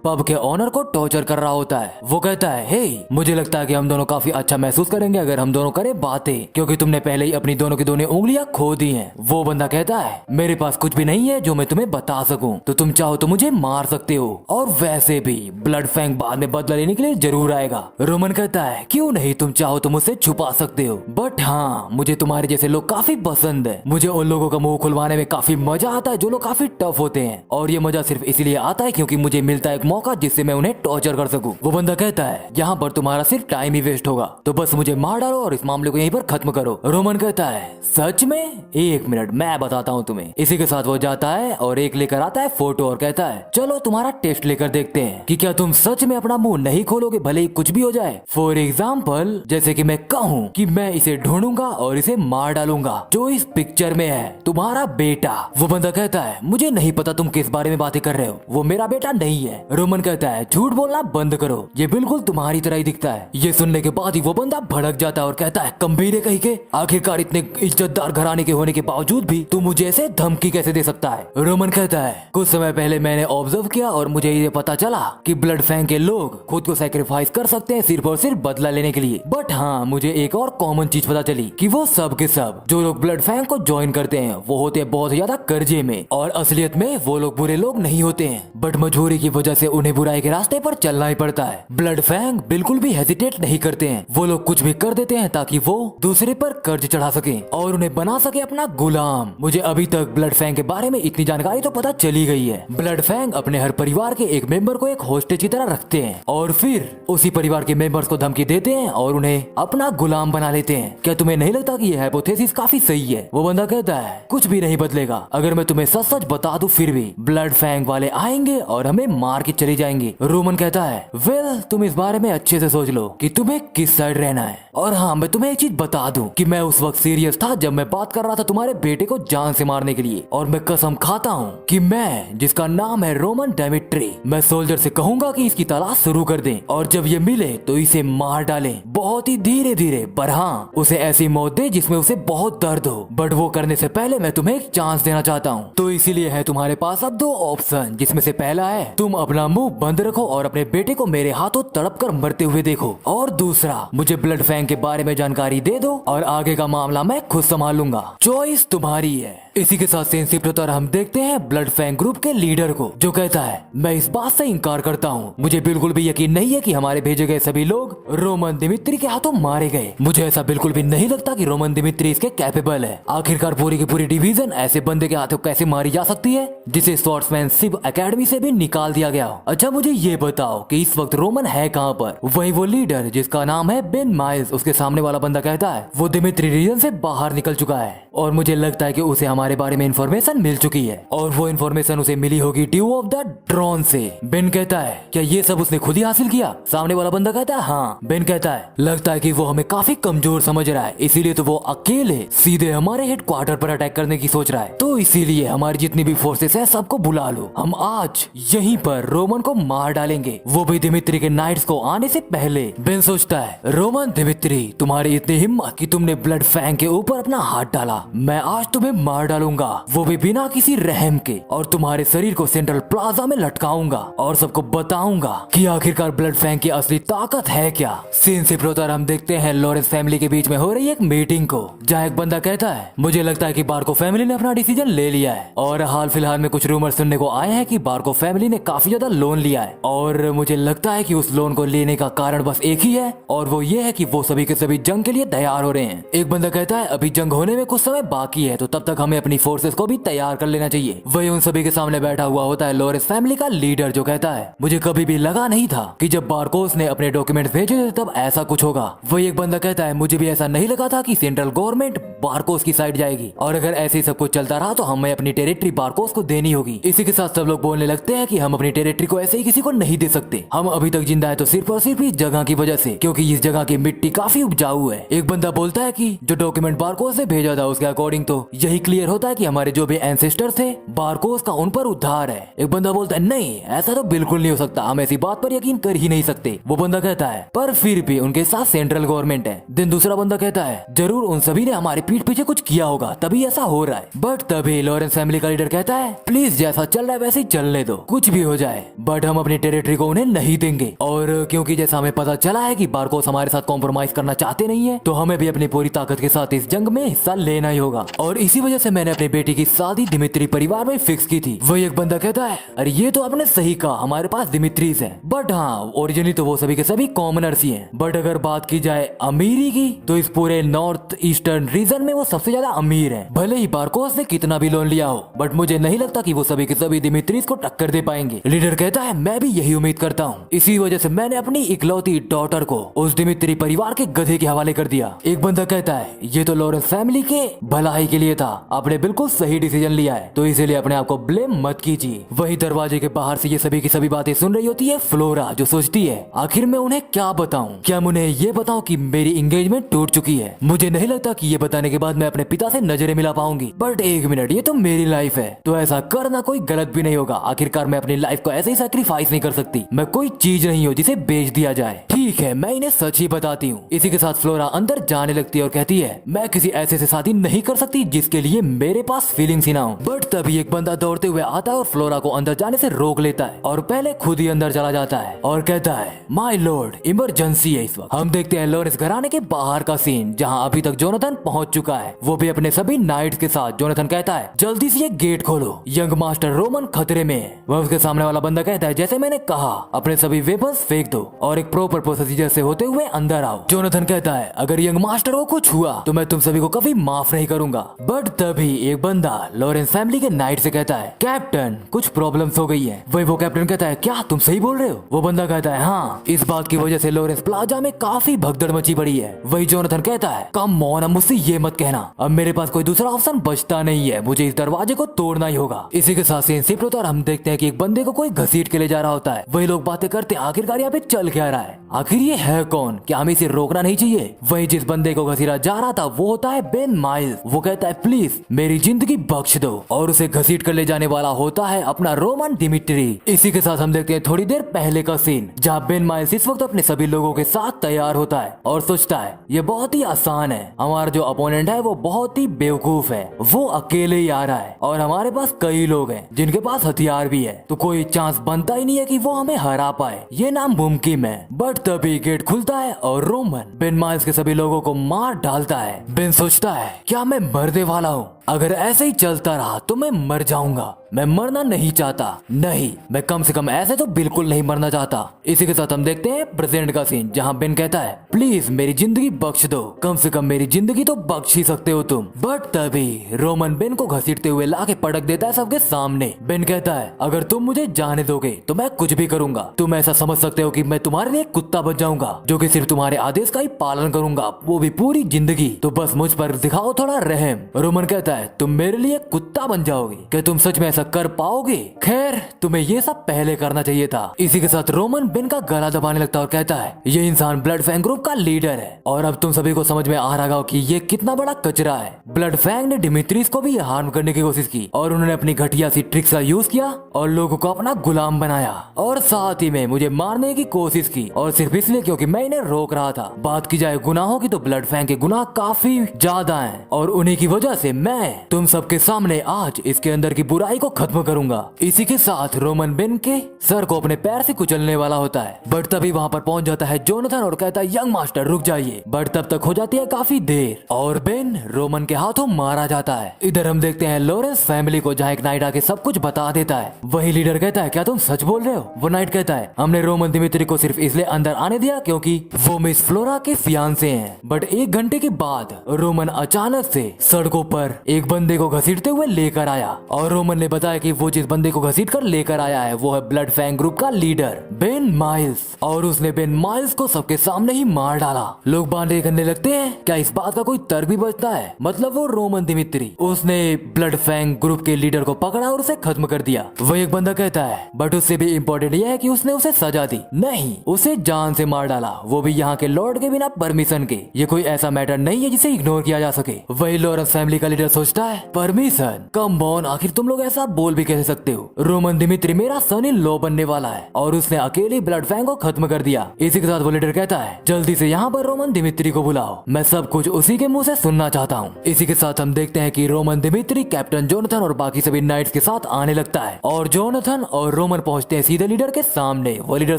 पब के ओनर को टॉर्चर कर रहा होता है। वो कहता है, हे मुझे लगता है कि हम दोनों काफी अच्छा महसूस करेंगे अगर हम दोनों करें बातें, क्योंकि तुमने पहले ही अपनी दोनों की दोनों उंगलियां खो दी हैं। वो बंदा कहता है, मेरे पास कुछ भी नहीं है जो मैं तुम्हें बता सकूं, तो तुम चाहो तो मुझे मार सकते हो, और वैसे भी ब्लड फैंग बाद में बदला लेने के लिए जरूर आएगा। रोमन कहता है, क्यों नहीं, तुम चाहो तो मुझसे छुपा सकते हो, बट हाँ मुझे तुम्हारे जैसे लोग काफी पसंद है। मुझे उन लोगों का मुंह खुलवाने में काफी मजा आता है जो लोग काफी टफ होते हैं, और ये मजा सिर्फ इसलिए आता है क्योंकि मुझे मिलता है एक मौका जिससे मैं उन्हें टॉर्चर कर सकूं। वो बंदा कहता है, यहाँ पर तुम्हारा सिर्फ टाइम ही वेस्ट होगा, तो बस मुझे मार डालो और इस मामले को यहीं पर खत्म करो। रोमन कहता है, सच में? 1 मिनट मैं बताता हूँ तुम्हें। इसी के साथ वो जाता है और एक लेकर आता है फोटो और कहता है, चलो तुम्हारा टेस्ट लेकर देखते हैं कि क्या तुम सच में अपना मुंह नहीं खोलोगे भले ही कुछ भी हो जाए। फॉर एग्जाम्पल, जैसे कि मैं कहूँ कि मैं इसे ढूंढूंगा और इसे मार डालूंगा जो इस पिक्चर में है, तुम्हारा बेटा। वो बंदा कहता है, मुझे नहीं पता तुम किस बारे में बातें कर रहे हो, वो मेरा बेटा नहीं है। रोमन कहता है, झूठ बोलना बंद करो, ये बिल्कुल तुम्हारी तरह ही दिखता है। ये सुनने के बाद ही वो बंदा भड़क जाता है और कहता है, कम्बीरे कहीं के, आखिरकार इतने इज्जतदार घराने के होने के बावजूद भी तू मुझे ऐसे धमकी कैसे दे सकता है? रोमन कहता है, कुछ समय पहले मैंने ऑब्जर्व किया और मुझे ये पता चला कि ब्लड फैंग के लोग खुद को सैक्रिफाइस कर सकते हैं सिर्फ और सिर्फ बदला लेने के लिए। बट हाँ, मुझे एक और कॉमन चीज पता चली कि वो सब के सब जो लोग ब्लड फैंग को ज्वाइन करते हैं वो होते हैं बहुत ज्यादा कर्जे में, और असलियत में वो लोग बुरे लोग नहीं होते हैं, बट मजबूरी की वजह से उन्हें बुराई के रास्ते पर चलना ही पड़ता है। ब्लड फैंग बिल्कुल भी हेजिटेट नहीं करते हैं, वो लोग कुछ भी कर देते हैं ताकि वो दूसरे पर कर्ज चढ़ा सके और उन्हें बना सके अपना गुलाम। मुझे अभी तक ब्लड फैंग के बारे में इतनी जानकारी तो पता चली गई है। ब्लड फैंग अपने हर परिवार के एक मेंबर को एक होस्टेज की तरह रखते हैं और फिर उसी परिवार के मेंबर्स को धमकी देते हैं और उन्हें अपना गुलाम बना लेते हैं। क्या तुम्हें नहीं लगता कि यह हाइपोथेसिस काफी सही है? वो बंदा कहता है, कुछ भी नहीं बदलेगा अगर मैं तुम्हें सच सच बता दूं, फिर भी ब्लड फैंग वाले आएंगे और हमें मार के चले जाएंगे। रोमन कहता है, वेल तुम इस बारे में अच्छे से सोच लो कि तुम्हें किस साइड रहना है। और हाँ, मैं तुम्हें एक चीज बता दूं कि मैं उस वक्त सीरियस था जब मैं बात कर रहा था तुम्हारे बेटे को जान से मारने के लिए, और मैं कसम खाता हूँ कि मैं, जिसका नाम है रोमन डेमिट्री, मैं सोल्जर से कहूंगा कि इसकी तलाश शुरू कर दें और जब ये मिले तो इसे मार डालें, बहुत ही धीरे धीरे, पर हाँ उसे ऐसी मौत दे जिसमें उसे बहुत दर्द हो। बट वो करने से पहले मैं तुम्हें एक चांस देना चाहता हूँ, तो इसीलिए है तुम्हारे पास अब 2 ऑप्शन, जिसमें से पहला है तुम अपना मुंह बंद रखो और अपने बेटे को मेरे हाथों तड़प कर मरते हुए देखो, और दूसरा मुझे ब्लड फैंग के बारे में जानकारी दे दो और आगे का मामला मैं खुद संभाल लूंगा। चॉइस तुम्हारी है। इसी के साथ सेंसिटिव के तरह हम देखते हैं ब्लड फैंग ग्रुप के लीडर को, जो कहता है, मैं इस बात से इनकार करता हूँ, मुझे बिल्कुल भी यकीन नहीं है कि हमारे भेजे गए सभी लोग रोमन दिमित्री के हाथों मारे गए। मुझे ऐसा बिल्कुल भी नहीं लगता कि रोमन दिमित्री इसके कैपेबल है। आखिरकार पूरी की पूरी डिवीजन ऐसे बंदे के हाथों कैसे मारी जा सकती है जिसे स्वॉर्ड्समैनशिप एकेडमी से भी निकाल दिया गया हो? अच्छा मुझे ये बताओ कि इस वक्त रोमन है कहाँ पर? वही वो लीडर जिसका नाम है बेन माइल्स, उसके सामने वाला बंदा कहता है वो दिमित्री रीजन से बाहर निकल चुका है, और मुझे लगता है कि उसे हमारे बारे में इंफॉर्मेशन मिल चुकी है, और वो इंफॉर्मेशन उसे मिली होगी ड्यू ऑफ द ड्रोन से। बेन कहता है, क्या ये सब उसने खुद ही हासिल किया? सामने वाला बंदा कहता है, हाँ। बेन कहता है, लगता है कि वो हमें काफी कमजोर समझ रहा है, इसीलिए तो वो अकेले सीधे हमारे हेडक्वार्टर पर अटैक करने की सोच रहा है, तो इसीलिए हमारी जितनी भी फोर्सेस है सबको बुला लो, हम आज यहीं पर रोमन को मार डालेंगे, वो भी दिमित्री के नाइट्स को आने से पहले। बेन सोचता है, रोमन दिमित्री, तुम्हारी इतनी हिम्मत कि तुमने ब्लड फैंग के ऊपर अपना हाथ डाला, मैं आज तुम्हें मार डालूंगा। डालूंगा, वो भी बिना किसी रहम के, और तुम्हारे शरीर को सेंट्रल प्लाजा में लटकाऊंगा और सबको बताऊंगा कि आखिरकार ब्लड फैंग की असली ताकत है क्या। सीन शिफ्ट होता है, हम देखते हैं लॉरेंस फैमिली के बीच में हो रही एक मीटिंग को, जहाँ एक बंदा कहता है मुझे लगता है कि बार्को फैमिली ने अपना डिसीजन ले लिया है, और हाल फिलहाल में कुछ रूमर सुनने को आए हैं कि बार्को फैमिली ने काफी ज्यादा लोन लिया है, और मुझे लगता है कि उस लोन को लेने का कारण बस एक ही है, और वो ये है कि वो सभी के सभी जंग के लिए तैयार हो रहे हैं। एक बंदा कहता है अभी जंग होने में कुछ समय बाकी है, तो तब तक हमें अपनी फोर्सेस को भी तैयार कर लेना चाहिए। वही उन सभी के सामने बैठा हुआ होता है लॉरेंस फैमिली का लीडर, जो कहता है मुझे कभी भी लगा नहीं था कि जब बार्कोस ने अपने डॉक्यूमेंट भेजे थे तब ऐसा कुछ होगा। वही एक बंदा कहता है मुझे भी ऐसा नहीं लगा था कि सेंट्रल गवर्नमेंट बार्कोस की साइड जाएगी, और अगर ऐसे ही सब कुछ चलता रहा तो हमें अपनी टेरिटरी बार्कोस को देनी होगी। इसी के साथ सब लोग बोलने लगते हैं कि हम अपनी टेरिटरी को ऐसे ही किसी को नहीं दे सकते, हम अभी तक जिंदा है तो सिर्फ और सिर्फ इस जगह की वजह से, क्योंकि इस जगह की मिट्टी काफी उपजाऊ है। एक बंदा बोलता है कि जो डॉक्यूमेंट बार्कोस ने भेजा था उसके अकॉर्डिंग तो यही क्लियर होता है कि हमारे जो भी एंसेस्टर्स थे बार्कोस का उन पर उद्धार है। एक बंदा बोलता है नहीं ऐसा तो बिल्कुल नहीं हो सकता, हम ऐसी बात पर यकीन कर ही नहीं सकते। वो बंदा कहता है पर फिर भी उनके साथ सेंट्रल गवर्नमेंट है। दिन दूसरा बंदा कहता है जरूर उन सभी ने हमारे पीठ पीछे कुछ किया होगा तभी ऐसा हो रहा है। बट तभी लॉरेंस फैमिली का लीडर कहता है प्लीज जैसा चल रहा है वैसे ही चलने दो, कुछ भी हो जाए बट हम अपनी टेरिटरी को उन्हें नहीं देंगे। और क्योंकि जैसा हमें पता चला है कि बार्कोस हमारे साथ कॉम्प्रोमाइज करना चाहते नहीं है, तो हमें भी अपनी पूरी ताकत के साथ इस जंग में हिस्सा लेना ही होगा, और इसी वजह से मैंने अपनी बेटी की शादी दिमित्री परिवार में फिक्स की थी। वही एक बंदा कहता है अरे ये तो आपने सही कहा, हमारे पास दिमित्रीज है, बट हाँ ओरिजिनली तो वो सभी के सभी कॉमनर्स ही हैं। बट अगर बात की जाए अमीरी की तो इस पूरे नॉर्थ ईस्टर्न रीजन में वो सबसे ज्यादा अमीर है। भले ही बार्कोस ने कितना भी लोन लिया हो, बट मुझे नहीं लगता कि वो सभी के सभी दिमित्रीज को टक्कर दे पाएंगे। लीडर कहता है मैं भी यही उम्मीद करता हूँ, इसी वजह से मैंने अपनी इकलौती डॉटर को उस दिमित्री परिवार के गधे के हवाले कर दिया। एक बंदा कहता है ये तो लॉरेंस फैमिली के भलाई के लिए था, आपने बिल्कुल सही डिसीजन लिया है, तो इसीलिए अपने आप को ब्लेम मत कीजिए। वही दरवाजे के बाहर से ये सभी की सभी बातें सुन रही होती है फ्लोरा, जो सोचती है आखिर मैं उन्हें क्या बताऊं, क्या मैं उन्हें ये बताऊं कि मेरी एंगेजमेंट टूट चुकी है। मुझे नहीं लगता कि ये बताने के बाद मैं अपने पिता से नजरें मिला पाऊंगी, बट एक मिनट ये तो मेरी लाइफ है, तो ऐसा करना कोई गलत भी नहीं होगा। आखिरकार मैं अपनी लाइफ को ऐसे ही सैक्रिफाइस नहीं कर सकती, मैं कोई चीज नहीं हूँ जिसे बेच दिया जाए। ठीक है मैं इन्हें सच ही बताती हूँ। इसी के साथ फ्लोरा अंदर जाने लगती है और कहती है मैं किसी ऐसे से शादी नहीं कर सकती जिसके लिए मेरे पास फीलिंग्स ही ना हो। बट तभी एक बंदा दौड़ते हुए आता है और फ्लोरा को अंदर जाने से रोक लेता है, और पहले खुद ही अंदर चला जाता है और कहता है माय लॉर्ड इमरजेंसी है इस वक्त। हम देखते हैं लॉरेंस घराने के बाहर का सीन, जहाँ अभी तक जोनाथन पहुंच चुका है, वो भी अपने सभी नाइट्स के साथ। जोनाथन कहता है जल्दी से ये गेट खोलो, यंग मास्टर रोमन खतरे में है। वह उसके सामने वाला बंदा कहता है जैसे मैंने कहा अपने सभी वेपन्स फेंक दो और एक प्रॉपर प्रोसीजर से होते हुए अंदर आओ। जोनाथन कहता है अगर यंग मास्टर को कुछ हुआ तो मैं तुम सभी को कभी माफ नहीं करूंगा। बट तभी एक बंदा लॉरेंस फैमिली के नाइट से कहता है कैप्टन कुछ प्रॉब्लम्स हो गई है। वही वो कैप्टन कहता है क्या तुम सही बोल रहे हो? वो बंदा कहता है हाँ, इस बात की वजह से लॉरेंस प्लाजा में काफी भगदड़ मची पड़ी है। वही जोनाथन कहता है कम ऑन, अब मुझसे ये मत कहना, अब मेरे पास कोई दूसरा ऑप्शन बचता नहीं है, मुझे इस दरवाजे को तोड़ना ही होगा। इसी के साथ सीन शिफ्ट होता है और हम देखते हैं कि एक बंदे को कोई घसीट के ले जा रहा होता है। वही लोग बातें करते हैं आखिरकार यहाँ पे चल क्या रहा है, आखिर ये है कौन, क्या हमें इसे रोकना नहीं चाहिए? वही जिस बंदे को घसीटा जा रहा था वो होता है बेन माइल्स। वो कहता है प्लीज मेरी जिंदगी बख्श दो, और उसे घसीट कर ले जाने वाला होता है अपना रोमन दिमित्री। इसी के साथ हम देखते हैं थोड़ी देर पहले का सीन, जहाँ बेन माइल्स इस वक्त अपने सभी लोगों के साथ तैयार होता है और सोचता है ये बहुत ही आसान है, हमारा जो अपोनेंट है वो बहुत ही बेवकूफ है, वो अकेले ही आ रहा है और हमारे पास कई लोग हैं जिनके पास हथियार भी है, तो कोई चांस बनता ही नहीं है कि वो हमें हरा पाए, ये नाम मुमकिन है। बट तभी गेट खुलता है और रोमन बेन माइल्स के सभी लोगों को मार डालता है। बेन सोचता है क्या मैं मरने वाला हूँ? अगर ऐसे ही चलता रहा तो मैं मर जाऊंगा, मैं मरना नहीं चाहता, नहीं मैं कम से कम ऐसे तो बिल्कुल नहीं मरना चाहता। इसी के साथ हम देखते हैं प्रेजेंट का सीन, जहाँ बेन कहता है प्लीज मेरी जिंदगी बख्श दो, कम से कम मेरी जिंदगी तो बख्श ही सकते हो तुम। बट तभी रोमन बेन को घसीटते हुए लाके पटक देता है सबके सामने। बेन कहता है अगर तुम मुझे जाने दोगे तो मैं कुछ भी करूंगा, तुम ऐसा समझ सकते हो कि मैं तुम्हारे लिए कुत्ता बन जाऊंगा जो कि सिर्फ तुम्हारे आदेश का ही पालन करूंगा, वो भी पूरी जिंदगी, तो बस मुझ पर दिखाओ थोड़ा रहम। रोमन कहता है तुम मेरे लिए कुत्ता बन जाओगे, क्या तुम सच में ऐसा कर पाओगे? खैर तुम्हें ये सब पहले करना चाहिए था। इसी के साथ रोमन बेन का गला दबाने लगता है और कहता है ये इंसान ब्लड फैंग ग्रुप का लीडर है और अब तुम सभी को समझ में आ रहा होगा कि ये कितना बड़ा कचरा है। ब्लड फैंग ने डिमित्रिस को भी हार्म करने की कोशिश की और उन्होंने अपनी घटिया सी ट्रिक्स का यूज किया और लोगों को अपना गुलाम बनाया और साथ ही में मुझे मारने की कोशिश की और सिर्फ इसलिए क्योंकि मैं इन्हें रोक रहा था। बात की जाए गुनाहों की तो ब्लड फैंग के गुनाह काफी ज्यादा हैं और उन्हीं की वजह से मैं तुम सबके सामने आज इसके अंदर की बुराई को खत्म करूंगा। इसी के साथ रोमन बेन के सर को अपने पैर से कुचलने वाला होता है बट तभी वहाँ पर पहुंच जाता है जोनाथन और कहता है यंग मास्टर रुक जाइए, बट तब तक हो जाती है काफी देर और बेन रोमन के हाथों मारा जाता है। इधर हम देखते हैं लॉरेंस फैमिली को जहाँ एक नाइट आके सब कुछ बता देता है। वही लीडर कहता है क्या तुम सच बोल रहे हो? वो नाइट कहता है हमने रोमन दिमित्री को सिर्फ इसलिए अंदर आने दिया क्योंकि वो मिस फ्लोरा के फियांसे हैं। बट 1 घंटे के बाद रोमन अचानक से सड़कों पर एक बंदे को घसीटते हुए लेकर आया और रोमन ने बताया कि वो जिस बंदे को घसीट कर लेकर आया है वो है ब्लड फैंग ग्रुप का लीडर बेन माइल्स और उसने बेन माइल्स को सबके सामने ही मार डाला। लोग बातें करने लगते हैं क्या इस बात का कोई तर्क भी बचता है? मतलब वो रोमन दिमित्री उसने ब्लड फैंग ग्रुप के लीडर को पकड़ा और उसे खत्म कर दिया। वो एक बंदा कहता है बट उससे भी इम्पोर्टेंट यह है कि उसने उसे सजा दी, नहीं उसे जान से मार डाला, वो भी यहाँ के लॉर्ड के बिना परमिशन के। ये कोई ऐसा मैटर नहीं है जिसे इग्नोर किया जा सके। वही लॉरेंस फैमिली का लीडर सोचता है परमिशन कम ऑन, आखिर तुम लोग ऐसा बोल भी कैसे सकते हो? रोमन दिमित्री मेरा सन इन लॉ बनने वाला है और उसने अकेले ब्लड फैंग को खत्म कर दिया। इसी के साथ वो लीडर कहता है जल्दी से यहाँ पर रोमन दिमित्री को बुलाओ, मैं सब कुछ उसी के मुंह से सुनना चाहता हूँ। इसी के साथ हम देखते हैं कि रोमन दिमित्री कैप्टन जोनाथन और बाकी सभी नाइट्स के साथ आने लगता है और जोनाथन और रोमन पहुंचते हैं सीधे लीडर के सामने। वो लीडर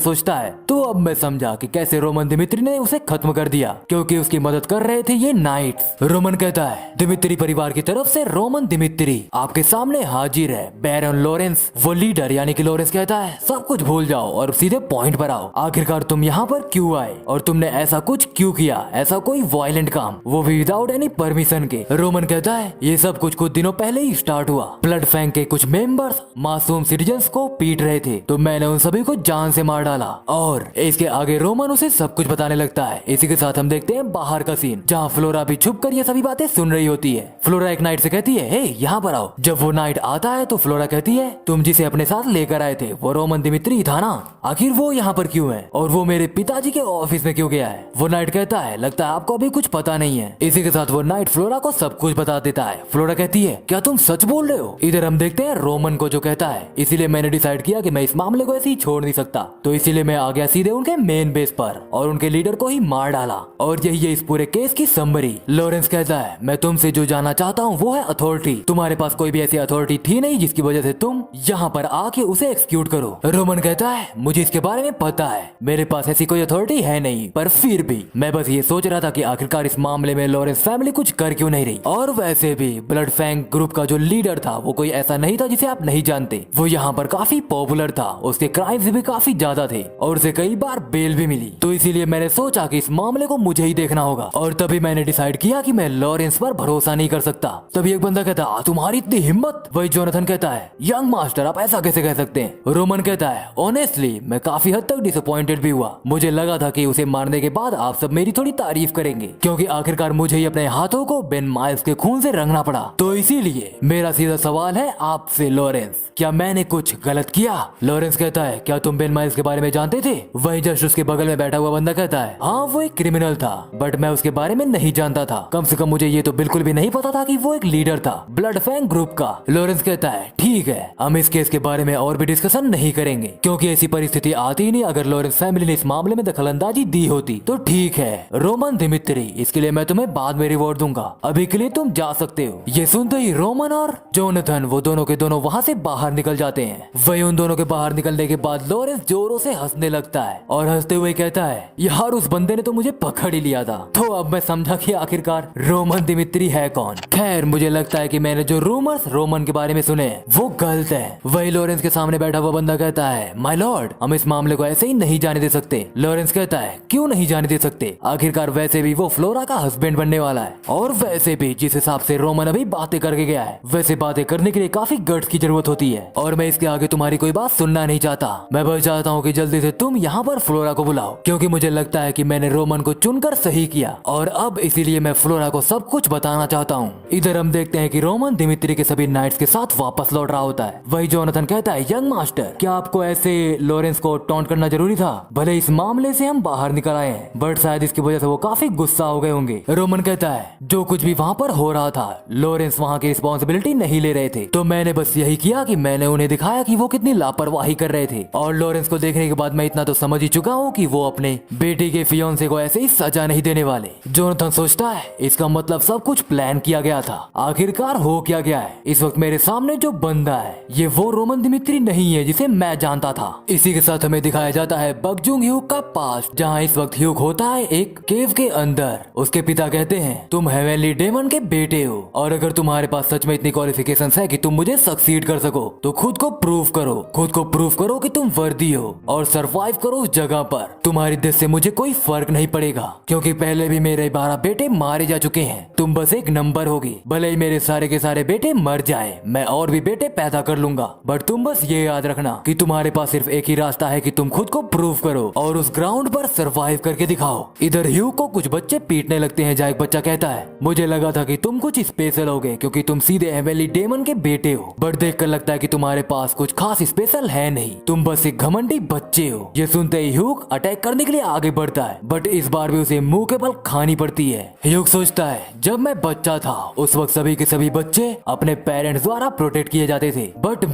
सोचता है तो अब मैं समझा कि कैसे रोमन दिमित्री ने उसे खत्म कर दिया क्योंकि उसकी मदद कर रहे थे ये नाइट्स। रोमन कहता है दिमित्री परिवार की तरफ से रोमन दिमित्री आपके सामने हाजिर है बैरन लॉरेंस। वो लीडर यानी कि लॉरेंस कहता है सब कुछ भूल जाओ और सीधे पॉइंट पर आओ, आखिरकार तुम यहाँ पर क्यों आए और तुमने ऐसा कुछ क्यों किया, ऐसा कोई वायलेंट काम, वो भी विदाउट एनी परमिशन के। रोमन कहता है ये सब कुछ दिनों पहले ही स्टार्ट हुआ। ब्लड फैंग के कुछ मेंबर्स मासूम सिटीजन्स को पीट रहे थे तो मैंने उन सभी को जान से मार डाला और इसके आगे रोमन उसे सब कुछ बताने लगता है। इसी के साथ हम देखते हैं बाहर का सीन जहाँ फ्लोरा भी छुप कर ये सभी बातें सुन रही होती है। फ्लोरा एक नाइट से कहती है हे यहाँ पर आओ। जब वो नाइट आता है तो फ्लोरा कहती है तुम जिसे अपने साथ लेकर आए थे वो रोमन दिमित्री था ना, आखिर वो यहाँ पर क्यों है और वो मेरे पिताजी के ऑफिस में क्यों गया है? वो नाइट कहता है लगता है आपको अभी कुछ पता नहीं है। इसी के साथ वो नाइट फ्लोरा को सब कुछ बता देता है। फ्लोरा कहती है क्या तुम सच बोल रहे हो? इधर हम देखते हैं रोमन को जो कहता है इसीलिए मैंने डिसाइड किया कि मैं इस मामले को ऐसे ही छोड़ नहीं सकता, तो इसीलिए मैं आ गया सीधे उनके मेन बेस पर और उनके लीडर को ही मार डाला और यही है इस पूरे केस की समरी। लॉरेंस कहता है मैं तुमसे जो जानना चाहता हूँ वो है अथॉरिटी। तुम्हारे पास कोई भी ऐसी अथॉरिटी थी नहीं जिसकी वजह से तुम यहाँ पर आके उसे एक्सक्यूट करो। रोमन कहता है मुझे इसके बारे में पता है, मेरे पास ऐसी कोई अथॉरिटी है नहीं, पर फिर भी मैं बस ये सोच रहा था कि आखिरकार इस मामले में लॉरेंस फैमिली कुछ कर क्यों नहीं रही। और वैसे भी ब्लड फैंग ग्रुप का जो लीडर था वो कोई ऐसा नहीं था जिसे आप नहीं जानते, वो यहाँ पर काफी पॉपुलर था, उसके क्राइम्स भी काफी ज्यादा थे और उसे कई बार बेल भी मिली। तो इसीलिए मैंने सोचा कि इस मामले को मुझे ही देखना होगा और तभी मैंने डिसाइड किया कि मैं लॉरेंस पर भरोसा नहीं कर सकता। तभी एक बंदा कहता तुम्हारी इतनी हिम्मत? वही जोनाथन कहता है यंग मास्टर आप ऐसा कैसे कह सकते हैं? रोमन कहता है ऑनेस्टली मैं काफी हद तक डिसअपॉइंटेड भी हुआ, मुझे लगा था कि उसे मारने के बाद आप सब मेरी थोड़ी तारीफ करेंगे क्योंकि आखिरकार मुझे ही अपने हाथों को बेन माइल्स के खून से रंगना पड़ा। तो इसीलिए मेरा सीधा सवाल है आपसे लॉरेंस, क्या मैंने कुछ गलत किया? लॉरेंस कहता है क्या तुम बेन माइल्स के बारे में जानते थे? वही जस्ट उसके बगल में बैठा हुआ बंदा कहता है हाँ वो एक क्रिमिनल था बट मैं उसके बारे में नहीं जानता था, कम से कम मुझे ये तो बिल्कुल भी नहीं पता था कि वो एक लीडर था ब्लड फैंग ग्रुप का। लॉरेंस कहता है ठीक है हम इस केस के बारे में और भी डिस्कशन नहीं करेंगे क्योंकि ऐसी परिस्थिति आती ही नहीं। अगर लॉरेंस फैमिली ने इस मामले में दखलंदाजी दी होती तो ठीक है रोमन दिमित्री, इसके लिए मैं तुम्हें बाद में रिवॉर्ड दूंगा, अभी के लिए तुम जा सकते हो। ये सुनते ही रोमन और जोनाथन वो दोनों के दोनों वहाँ से बाहर निकल जाते हैं। वही उन दोनों के बाहर निकलने के बाद लॉरेंस जोरों से हंसने लगता है और हंसते हुए कहता है यार उस बंदे ने तो मुझे पकड़ ही लिया था, तो अब मैं समझा कि आखिरकार रोमन दिमित्री है कौन। खैर मुझे लगता है कि मैंने जो रूमर्स रोमन के बारे में सुने वो गलत है। वही लॉरेंस के सामने बैठा हुआ बंदा कहता है माय लॉर्ड हम इस मामले को ऐसे ही नहीं जाने दे सकते। लॉरेंस कहता है क्यों नहीं जाने दे सकते? आखिरकार वैसे भी वो फ्लोरा का हस्बैंड बनने वाला है और वैसे भी जिस हिसाब से रोमन अभी बातें करके गया है वैसे बातें करने के लिए काफी गट्स की जरूरत होती है और मैं इसके आगे तुम्हारी कोई बात सुनना नहीं चाहता। मैं बस चाहता हूँ कि जल्दी से तुम यहाँ पर फ्लोरा को बुलाओ क्योंकि मुझे लगता है कि मैंने रोमन को चुनकर सही किया और अब इसीलिए मैं फ्लोरा को सब कुछ बताना चाहता हूँ। इधर हम देखते हैं कि रोमन दिमित्री के सभी नाइट्स के साथ वापस लौट रहा होता है। वही जोनाथन कहता है, यंग मास्टर क्या आपको ऐसे लॉरेंस को टॉन्ट करना जरूरी था? भले इस मामले से हम बाहर निकल आए हैं, बट शायद इसकी वजह से वो काफी गुस्सा हो गए होंगे। रोमन कहता है, जो कुछ भी वहाँ पर हो रहा था लॉरेंस वहाँ की रिस्पॉन्सिबिलिटी नहीं ले रहे थे, तो मैंने बस यही किया कि मैंने उन्हें दिखाया कि वो कितनी लापरवाही कर रहे थे। और लॉरेंस को देखने के बाद मैं इतना तो समझ ही चुका हूँ कि वो अपने बेटी के फियोंसे को ऐसे ही सजा नहीं देने वाले। जोनाथन सोचता है, इसका मतलब सब कुछ प्लान किया गया था। आखिरकार हो क्या गया है? इस वक्त मेरे सामने जो बंदा है ये वो रोमन दिमित्री नहीं है जिसे मैं जानता था। इसी के साथ हमें दिखाया जाता है बकजुंग ह्यूग का पास्ट, जहाँ इस वक्त ह्यूग होता है एक केव के अंदर। उसके पिता कहते हैं, तुम हेवनली डेमन के बेटे हो और अगर तुम्हारे पास सच में इतनी क्वालिफिकेशंस है कि तुम मुझे सक्सीड कर सको तो खुद को प्रूव करो। खुद को प्रूव करो कि तुम वर्दी हो और सरवाइव करो उस जगह पर। तुम्हारी डेथ से मुझे कोई फर्क नहीं पड़ेगा क्योंकि पहले भी मेरे 12 बेटे मारे जा चुके हैं। तुम बस एक नंबर होगी। भले ही मेरे सारे के सारे बेटे मर जाए, मैं और भी बेटे पैदा कर लूंगा, बट तुम बस ये याद रखना कि तुम्हारे पास सिर्फ एक ही रास्ता है कि तुम खुद को प्रूव करो और उस ग्राउंड पर सरवाइव करके दिखाओ। इधर ह्यू को कुछ बच्चे पीटने लगते हैं। जहाँ एक बच्चा कहता है, मुझे लगा था कि तुम कुछ स्पेशल होगे क्योंकि तुम सीधे हेवनली डेमन के बेटे हो, बट देखकर लगता है कि तुम्हारे पास कुछ खास स्पेशल है नहीं, तुम बस एक घमंडी बच्चे हो। ये सुनते ही ह्यूग अटैक करने के लिए आगे बढ़ता है, बट इस बार भी उसे मुंह के बल खानी पड़ती है। ह्यूग सोचता है, जब मैं बच्चा था उस वक्त सभी के सभी बच्चे अपने पेरेंट्स द्वारा प्रोटेक्ट किए जाते थे, बट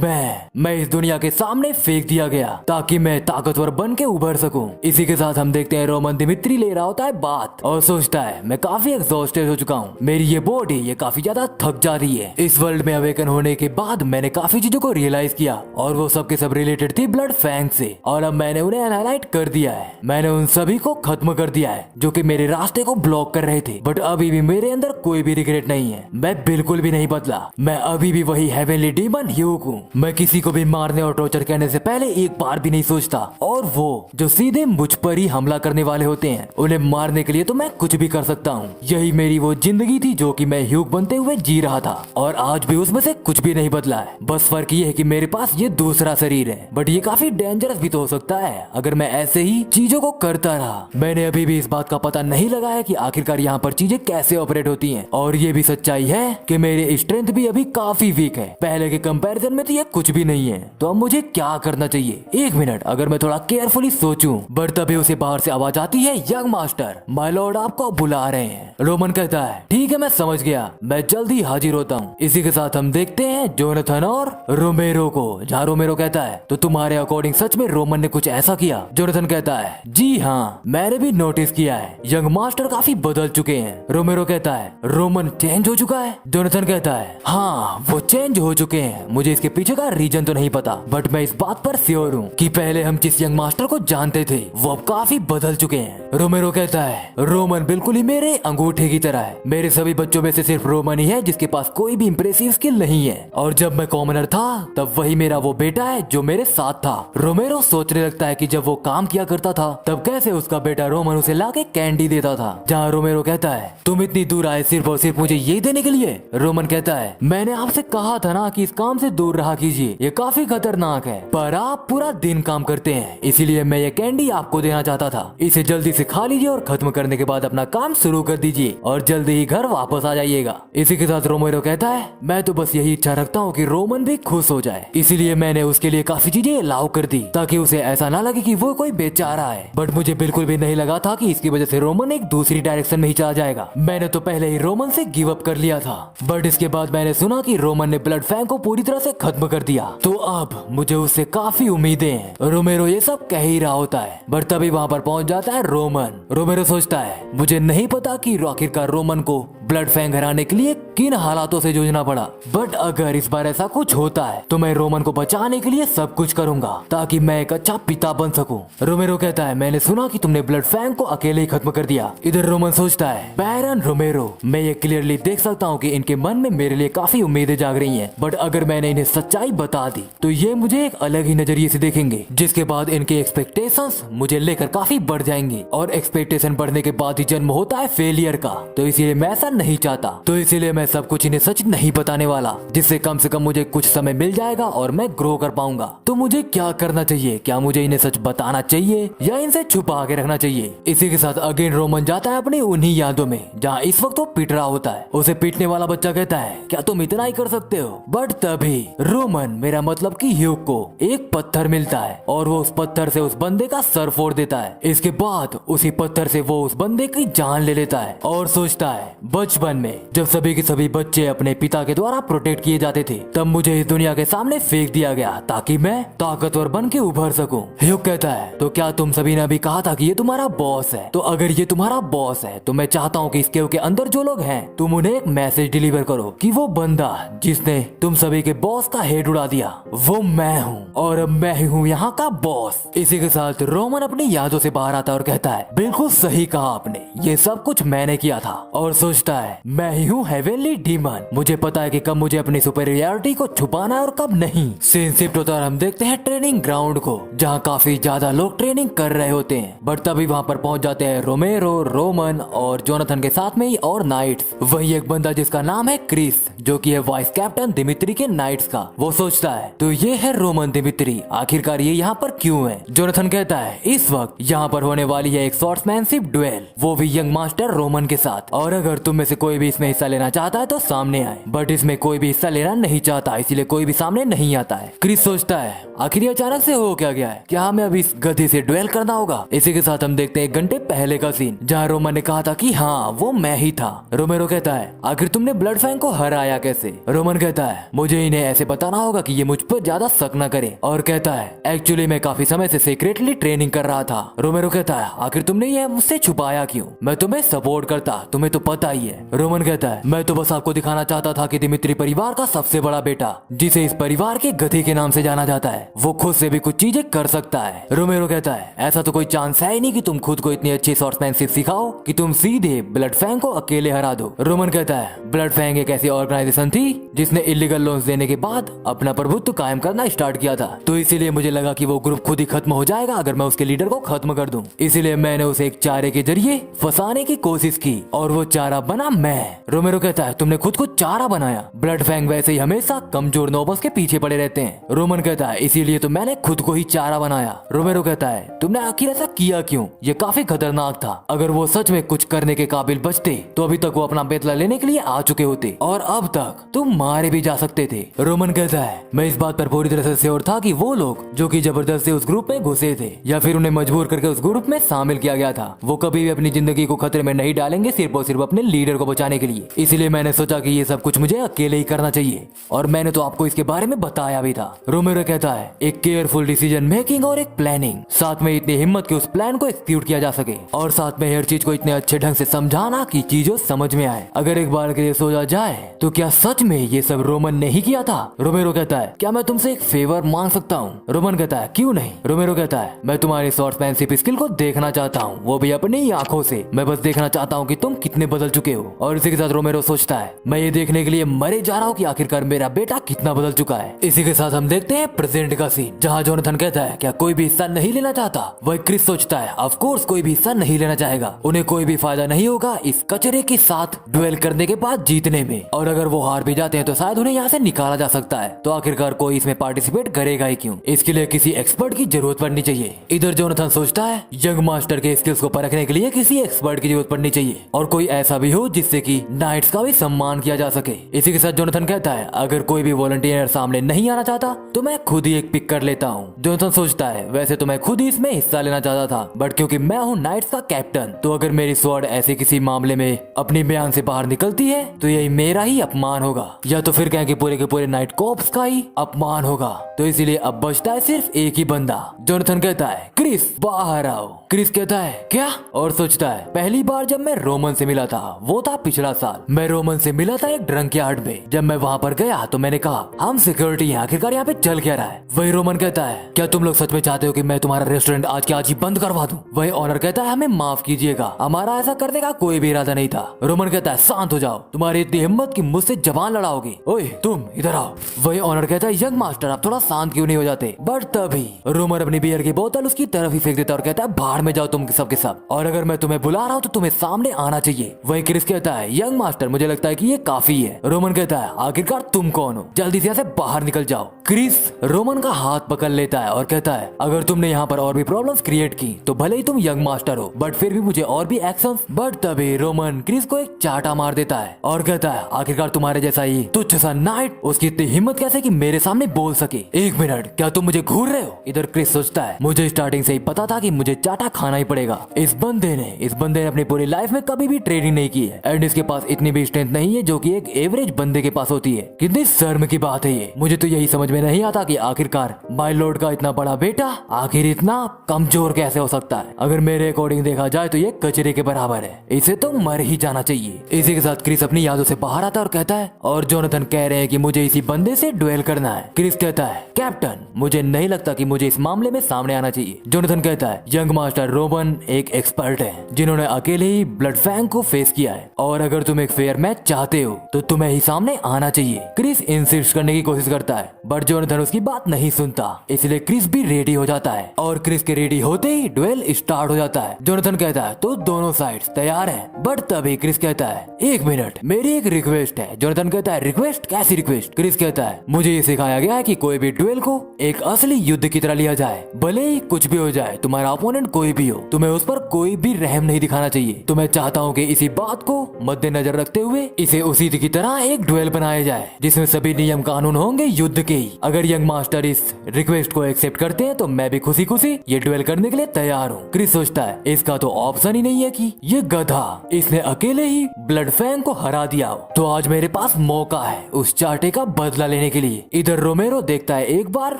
मैं इस दुनिया के सामने फेंक दिया गया ताकि मैं ताकतवर बन के उभर सकूं। इसी के साथ हम देखते हैं रोमन दिमित्री ले रहा होता है बात और सोचता है, मैं काफी एग्जॉस्टेड हो चुका हूँ, मेरी ये बॉडी ये काफी ज्यादा थक जा रही है। इस वर्ल्ड में अवेकन होने के बाद मैंने काफी चीजों को रियलाइज किया और वो सब के सब रिलेटेड थी ब्लड फैंग से, और अब मैंने उन्हें एनालाइज कर दिया है। मैंने उन सभी को खत्म कर दिया है जो कि मेरे रास्ते को ब्लॉक कर रहे थे, बट अभी भी मेरे अंदर कोई भी रिग्रेट नहीं है। मैं बिल्कुल भी नहीं बदला, मैं अभी भी वही हेवनली डीमन ह्यूग हूँ। मैं किसी को भी मारने और टॉर्चर करने से पहले एक बार भी नहीं सोचता, और वो जो सीधे मुझ पर ही हमला करने वाले होते हैं उन्हें मारने के लिए तो मैं कुछ भी कर सकता हूँ। यही मेरी वो जिंदगी थी जो कि मैं ह्यूग बनते हुए जी रहा था, और आज भी उसमें से कुछ भी नहीं बदला है। बस फर्क ये है कि मेरे पास ये दूसरा शरीर है, बट ये काफी डेंजरस भी तो हो सकता है अगर मैं ऐसे ही चीजों को करता रहा। मैंने अभी भी इस बात का पता नहीं लगाया कि आखिरकार यहाँ पर चीजें कैसे ऑपरेट होती हैं, और ये भी सच्चाई है कि मेरे स्ट्रेंथ भी अभी काफी वीक है। पहले के कंपैरिजन में तो ये कुछ भी नहीं है, तो अब मुझे क्या करना चाहिए? एक मिनट, अगर मैं थोड़ा केयरफुली सोचूं। बट तभी उसे बाहर से आवाज आती है, यंग मास्टर माय लॉर्ड आपको बुला रहे हैं। रोमन कहता है, ठीक है मैं समझ गया, मैं जल्द ही हाजिर होता हूँ। इसी के साथ हम देखते हैं जोनाथन और रोमेरो को, जहाँ रोमेरो कहता है, तो तुम्हारे अकॉर्डिंग सच में रोमन ने कुछ ऐसा किया? जोनाथन कहता है, जी हाँ, मैंने भी नोटिस किया है, यंग मास्टर काफी बदल चुके हैं। रोमेरो कहता है, रोमन चेंज हो चुका है? जोनाथन कहता है, हाँ वो चेंज हो चुके हैं। मुझे इसके पीछे का रीजन तो नहीं पता, बट मैं इस बात पर श्योर हूँ कि पहले हम जिस यंग मास्टर को जानते थे वो अब काफी बदल चुके हैं। रोमेरो कहता है, रोमन बिल्कुल ही मेरे अंगूठे की तरह है। मेरे सभी बच्चों में से सिर्फ रोमन ही है जिसके पास कोई भी इंप्रेसिव स्किल नहीं है, और जब मैं कॉमनर था तब वही मेरा वो बेटा है जो मेरे साथ था। रोमेरो सोचने लगता है कि जब वो काम किया करता था तब कैसे उसका बेटा रोमन उसे लाके कैंडी देता था। जहाँ रोमेरो कहता है, तुम इतनी दूर आए सिर्फ और सिर्फ मुझे ये देने के लिए? रोमन कहता है, मैंने आपसे कहा था ना कि इस काम से दूर रहा कीजिए, ये काफी खतरनाक है, पर आप पूरा दिन काम करते हैं, इसीलिए मैं ये कैंडी आपको देना चाहता था। इसे जल्दी से खा लीजिए और खत्म करने के बाद अपना काम शुरू कर दीजिए और जल्दी ही घर वापस आ जाइएगा। इसी के साथ रोमेरो कहता है, मैं तो बस यही इच्छा रखता हूँ कि रोमन भी खुश हो जाए, इसीलिए मैंने उसके लिए काफी चीजें अलाउ कर दी ताकि उसे ऐसा ना लगे कि वो कोई बेचारा है। बट मुझे बिल्कुल भी नहीं लगा था कि इसकी वजह से रोमन एक दूसरी डायरेक्शन में ही चला जाएगा। मैंने तो पहले ही रोमन से गिव अप कर लिया था, बट इसके बाद मैंने सुना कि रोमन ने ब्लड फैंग को पूरी तरह से खत्म कर दिया, तो अब मुझे उससे काफी उम्मीदें हैं। रोमेरो ये सब कह ही रहा होता है, बट तभी वहाँ पर पहुँच जाता है रोमन। रोमेरो सोचता है, मुझे नहीं पता कि आखिरकार रोमन को ब्लड फैंग हराने के लिए किन हालातों से जूझना पड़ा, बट अगर इस बार ऐसा कुछ होता है तो मैं रोमन को बचाने के लिए सब कुछ करूंगा ताकि मैं एक अच्छा पिता बन सकूं। रोमेरो कहता है, मैंने सुना कि तुमने ब्लड फैंग को अकेले ही खत्म कर दिया। इधर रोमन सोचता है, बैरन रोमेरो, मैं ये क्लियरली देख सकता हूँ कि इनके मन में मेरे लिए काफी उम्मीदें जाग रही हैं, बट अगर मैंने इन्हें सच्चाई बता दी तो ये मुझे एक अलग ही नजरिए से देखेंगे, जिसके बाद इनके एक्सपेक्टेशंस मुझे लेकर काफी बढ़ जाएंगी, और एक्सपेक्टेशन बढ़ने के बाद ही जन्म होता है फेलियर का, तो इसलिए मैं ऐसा नहीं चाहता, तो इसीलिए मैं सब कुछ इन्हें सच नहीं बताने वाला, जिससे कम से कम मुझे कुछ समय मिल जाएगा और मैं ग्रो कर पाऊंगा। तो मुझे क्या करना चाहिए? क्या मुझे इन्हें सच बताना चाहिए या इनसे छुपा के रखना चाहिए? इसी के साथ अगेन रोमन जाता है अपनी उन्हीं यादों में जहाँ इस वक्त वो पिट रहा होता है। उसे पीटने वाला बच्चा कहता है, क्या तुम इतना ही कर सकते हो? बट तभी रोमन, मेरा मतलब कि ह्यूग को एक पत्थर मिलता है और वो उस पत्थर से उस बंदे का सर फोड़ देता है। इसके बाद उसी पत्थर से वो उस बंदे की जान ले लेता है और सोचता है, बचपन में जब सभी के सभी बच्चे अपने पिता के द्वारा प्रोटेक्ट किए जाते थे, तब मुझे इस दुनिया के सामने फेंक दिया गया ताकि मैं ताकतवर बन के उभर सकूं। ह्यूग कहता है, तो क्या तुम सभी ने अभी कहा था कि ये तुम्हारा बॉस है? तो अगर ये तुम्हारा बॉस है तो मैं चाहता हूँ कि इस केव के अंदर जो लोग हैं, तुम उन्हें एक मैसेज डिलीवर करो कि वो बंदा जिसने तुम सभी के बॉस का हेड उड़ा दिया, वो मैं हूँ और अब मैं ही हूँ यहाँ का बॉस। इसी के साथ रोमन अपनी यादों से बाहर आता है और कहता है, बिल्कुल सही कहा आपने, ये सब कुछ मैंने किया था। और सोचता है, मैं ही हूँ हेवनली डीमन, मुझे पता है कि कब मुझे अपनी सुपीरियरिटी को छुपाना है और कब नहीं। सीन शिफ्ट होता है, हम देखते हैं ट्रेनिंग ग्राउंड को, जहाँ काफी ज्यादा लोग ट्रेनिंग कर रहे होते हैं। बट तभी वहाँ पर पहुंच जाते हैं रोमेरो, रोमन और जोनाथन के साथ में ही और नाइट्स। वही एक बंदा जिसका नाम है क्रिस, जो कि है वाइस कैप्टन दिमित्री के नाइट्स का। वो सोचता है, तो ये है रोमन दिमित्री, आखिरकार ये यहाँ पर क्यों है? जोनाथन कहता है, इस वक्त यहाँ पर होने वाली है एक स्वॉर्ड्समैनशिप ड्यूएल, वो भी यंग मास्टर रोमन के साथ, और अगर तुम में से कोई भी इसमें हिस्सा लेना चाहता है तो सामने आए। बट इसमें कोई भी हिस्सा लेना नहीं चाहता, इसीलिए कोई भी सामने नहीं आता है। क्रिस सोचता है, आखिर ये अचानक से हो क्या गया है? क्या हमें अभी इस गधे से ड्यूएल करना होगा? इसी के साथ हम देखते हैं 1 घंटे पहले का सीन, जहाँ रोमन ने कहा था कि हाँ वो मैं ही था। रोमेरो कहता है, आखिर तुमने ब्लड फैंग को हराया कैसे? रोमन कहता है, मुझे इन्हें ऐसे बताना होगा कि ये मुझ पर ज्यादा शक न करे, और कहता है, एक्चुअली मैं काफी समय से सीक्रेटली ट्रेनिंग कर रहा था। रोमेरो कहता है, आखिर तुमने ये मुझसे छुपाया क्यों? मैं तुम्हें सपोर्ट करता, तुम्हें तो पता ही है। रोमन कहता है, मैं तो बस आपको दिखाना चाहता था कि दिमित्री परिवार का सबसे बड़ा बेटा, जिसे इस परिवार के गधे के नाम से जाना जाता है, वो खुद से भी कुछ चीजें कर सकता है। रोमेरो कहता है, ऐसा तो कोई चांस है ही नहीं कि तुम खुद को इतनी अच्छी स्वॉर्ड्समैनशिप सिखाओ कि तुम सीधे ब्लड फैंग को अकेले हरा दो। रोमन कहता है, ब्लड फैंग एक ऐसी ऑर्गेनाइजेशन थी जिसने इलीगल लोन्स देने के बाद अपना प्रभुत्व कायम करना स्टार्ट किया था, तो इसीलिए मुझे लगा कि वो ग्रुप खुद ही खत्म हो जाएगा अगर मैं उसके लीडर को खत्म कर दूं। इसीलिए मैंने उसे एक चारे के जरिए फंसाने की कोशिश की और वो चारा बना मैं। रोमेरो कहता है, तुमने खुद को चारा बनाया? ब्लड फैंग वैसे ही हमेशा कमजोर नोबल्स के पीछे पड़े रहते हैं। रोमन कहता है, इसीलिए तो मैंने खुद को ही चारा बनाया। रोमेरो कहता है, तुमने आखिर ऐसा किया क्यों? ये काफी खतरनाक था, अगर वो सच में कुछ करने के काबिल बचते तो अभी तक वो अपना बदला लेने के लिए आ चुके होते और अब तक तुम मारे भी जा सकते थे। रोमन कहता है, मैं इस बात पर पूरी तरह से श्योर था कि वो लोग जो कि जबरदस्ती उस ग्रुप में घुसे थे या फिर उन्हें मजबूर करके उस ग्रुप में शामिल किया गया था, वो कभी भी अपनी जिंदगी को खतरे में नहीं डालेंगे सिर्फ और सिर्फ अपने लीडर को बचाने के लिए। इसीलिए मैंने सोचा कि ये सब कुछ मुझे अकेले ही करना चाहिए और मैंने तो आपको इसके बारे में बताया भी था। रोमेरो कहता है, एक केयरफुल डिसीजन मेकिंग और एक प्लानिंग, साथ में इतनी हिम्मत कि उस प्लान को एग्जीक्यूट किया जा सके और साथ में हर चीज को इतने अच्छे ढंग से समझाना कि चीजों समझ में आए। अगर एक बार के लिए सोचा जाए तो क्या सच में ये सब रोमन ने ही किया था? रोमेरो कहता है, क्या मैं तुमसे एक फेवर मांग सकता हूँ? रोमन कहता है, क्यों नहीं? रोमेरो कहता है, मैं तुम्हारी स्वॉर्ड्समैनशिप स्किल को देखना चाहता हूँ, वो भी अपनी आंखों से। मैं बस देखना चाहता हूँ कि तुम कितने बदल चुके हो। और इसी के साथ रोमेरो सोचता है, मैं ये देखने के लिए मरे जा रहा हूँ कि आखिरकार मेरा बेटा कितना बदल चुका है। इसी के साथ हम देखते हैं प्रेजेंट का सीन, जहाँ जोनाथन कहता है, क्या कोई भी हिस्सा नहीं लेना चाहता? वही क्रिस सोचता है, ऑफ कोर्स कोई भी हिस्सा नहीं लेना चाहेगा, उन्हें कोई भी फायदा नहीं होगा इस कचरे के साथ ड्यूएल करने के बाद जीतने में, और अगर वो हार भी जाते हैं तो शायद उन्हें यहाँ से निकाला जा सकता है, तो आखिरकार कोई इसमें पार्टिसिपेट करेगा ही क्यों? इसके लिए किसी एक्सपर्ट की जरूरत पड़नी चाहिए। इधर जोनाथन सोचता है, यंग मास्टर के स्किल्स को परखने के लिए किसी एक्सपर्ट की जरूरत पड़नी चाहिए और कोई ऐसा भी हो जिससे कि नाइट्स का भी सम्मान किया जा सके। इसी के साथ जोनाथन कहता है, अगर कोई भी वॉलंटियर सामने नहीं आना चाहता तो मैं खुद ही एक पिक कर लेता हूँ। जोनाथन सोचता है, वैसे तो मैं खुद ही इसमें हिस्सा लेना चाहता था, बट क्योंकि मैं हूँ नाइट्स का कैप्टन, तो अगर मेरी स्वॉर्ड ऐसे किसी मामले में अपनी बयान से बाहर निकलती है तो यही मेरा ही अपमान होगा, या तो फिर कहें कि पूरे के पूरे नाइट कॉर्प्स का ही अपमान होगा। तो इसीलिए अब बचता है सिर्फ एक ही बंदा। जोनाथन कहता है, क्रिस बाहर आओ। क्रिस कहता है, क्या? और सोचता है, पहली बार जब मैं रोमन से मिला था वो था पिछला साल। मैं रोमन से मिला था एक ड्रंक यार्ड में। जब मैं वहाँ पर गया तो मैंने कहा, हम सिक्योरिटी हैं, आखिरकार यहाँ पे चल क्या रहा है? वही रोमन कहता है, क्या तुम लोग सच में चाहते हो कि मैं तुम्हारा रेस्टोरेंट आज के आज ही बंद करवा दूं? वही ऑनर कहता है, हमें माफ कीजिएगा, हमारा ऐसा करने का कोई भी इरादा नहीं था। रोमन कहता है, शांत हो जाओ, तुम्हारी इतनी हिम्मत कि मुझसे जबान लड़ाओगे? ओए तुम इधर आओ। वही ऑनर कहता है, यंग मास्टर आप थोड़ा शांत क्यों नहीं हो जाते? बट तभी रोमन अपनी बियर की बोतल उसकी तरफ ही फेंक देता और कहता है, बाहर में जाओ तुम सब के सब, और अगर मैं तुम्हें बुला रहा हूँ तो तुम्हें सामने आना चाहिए। वही क्रिस कहता है यंग मास्टर मुझे लगता है कि ये काफी है। रोमन कहता है आखिरकार तुम कौन हो, जल्दी से यहाँ से बाहर निकल जाओ। क्रिस रोमन का हाथ पकड़ लेता है और कहता है अगर तुमने यहाँ पर और भी प्रॉब्लम्स क्रिएट की तो भले ही तुम यंग मास्टर हो बट फिर भी मुझे और भी एक्शन। बट तभी रोमन क्रिस को एक चाटा मार देता है और कहता है आखिरकार तुम्हारे जैसा ही तुच्छ सा नाइट, उसकी इतनी हिम्मत कैसे कि मेरे सामने बोल सके। एक मिनट, क्या तुम मुझे घूर रहे हो? इधर क्रिस सोचता है मुझे स्टार्टिंग से ही पता था कि मुझे चाटा खाना ही पड़ेगा। इस बंदे ने अपनी पूरी लाइफ में कभी भी ट्रेनिंग नहीं की है एंड इसके पास इतनी भी स्ट्रेंथ नहीं है जो कि एक एवरेज बंदे के पास होती है। कितनी शर्म की बात है ये। मुझे तो यही समझ में नहीं आता कि आखिरकार माय लॉर्ड का इतना बड़ा बेटा आखिर इतना कमजोर कैसे हो सकता है। अगर मेरे अकॉर्डिंग देखा जाए तो ये कचरे के बराबर है, इसे तो मर ही जाना चाहिए। इसी के साथ क्रिस अपनी यादों से बाहर आता है और कहता है और जोनाथन कह रहे हैं कि मुझे इसी बंदे से ड्वेल करना है। क्रिस कहता है कैप्टन मुझे नहीं लगता कि मुझे इस मामले में सामने आना चाहिए। जोनाथन कहता है यंग मास्टर रोमन एक एक्सपर्ट है जिन्होंने अकेले ही ब्लड फैंग को फेस किया है और अगर तुम एक फेयर मैच चाहते हो तो तुम्हें ही सामने आना चाहिए। क्रिस इंसिस्ट करने की कोशिश करता है बट जोनाथन उसकी बात नहीं सुनता, इसलिए क्रिस भी रेडी हो जाता है और क्रिस के रेडी होते ही ड्वेल स्टार्ट हो जाता है। जोनाथन कहता है तो दोनों साइड्स तैयार हैं। बट तभी क्रिस कहता है एक मिनट, मेरी एक रिक्वेस्ट है। जोनाथन कहता है रिक्वेस्ट? कैसी रिक्वेस्ट? क्रिस कहता है मुझे ये सिखाया गया है कि कोई भी ड्वेल को एक असली युद्ध की तरह लिया जाए, भले ही कुछ भी हो जाए, तुम्हारा ओपोनेंट कोई भी हो, तुम्हें उस पर कोई भी रहम नहीं दिखाना चाहिए। तो मैं चाहता हूँ कि इसी बात को मद्देनजर रखते हुए इसे उसी की तरह एक ड्वेल बनाया जाए जिसमें सभी नियम कानून होंगे युद्ध के ही। अगर यंग मास्टर इस रिक्वेस्ट को एक्सेप्ट करते हैं तो मैं भी खुशी खुशी ये ड्वेल करने के लिए तैयार हूँ। क्रिस सोचता है इसका तो ऑप्शन ही नहीं है कि ये गधा इसने अकेले ही ब्लड फैंग को हरा दिया हो, तो आज मेरे पास मौका है उस चाटे का बदला लेने के लिए। इधर रोमेरो देखता है एक बार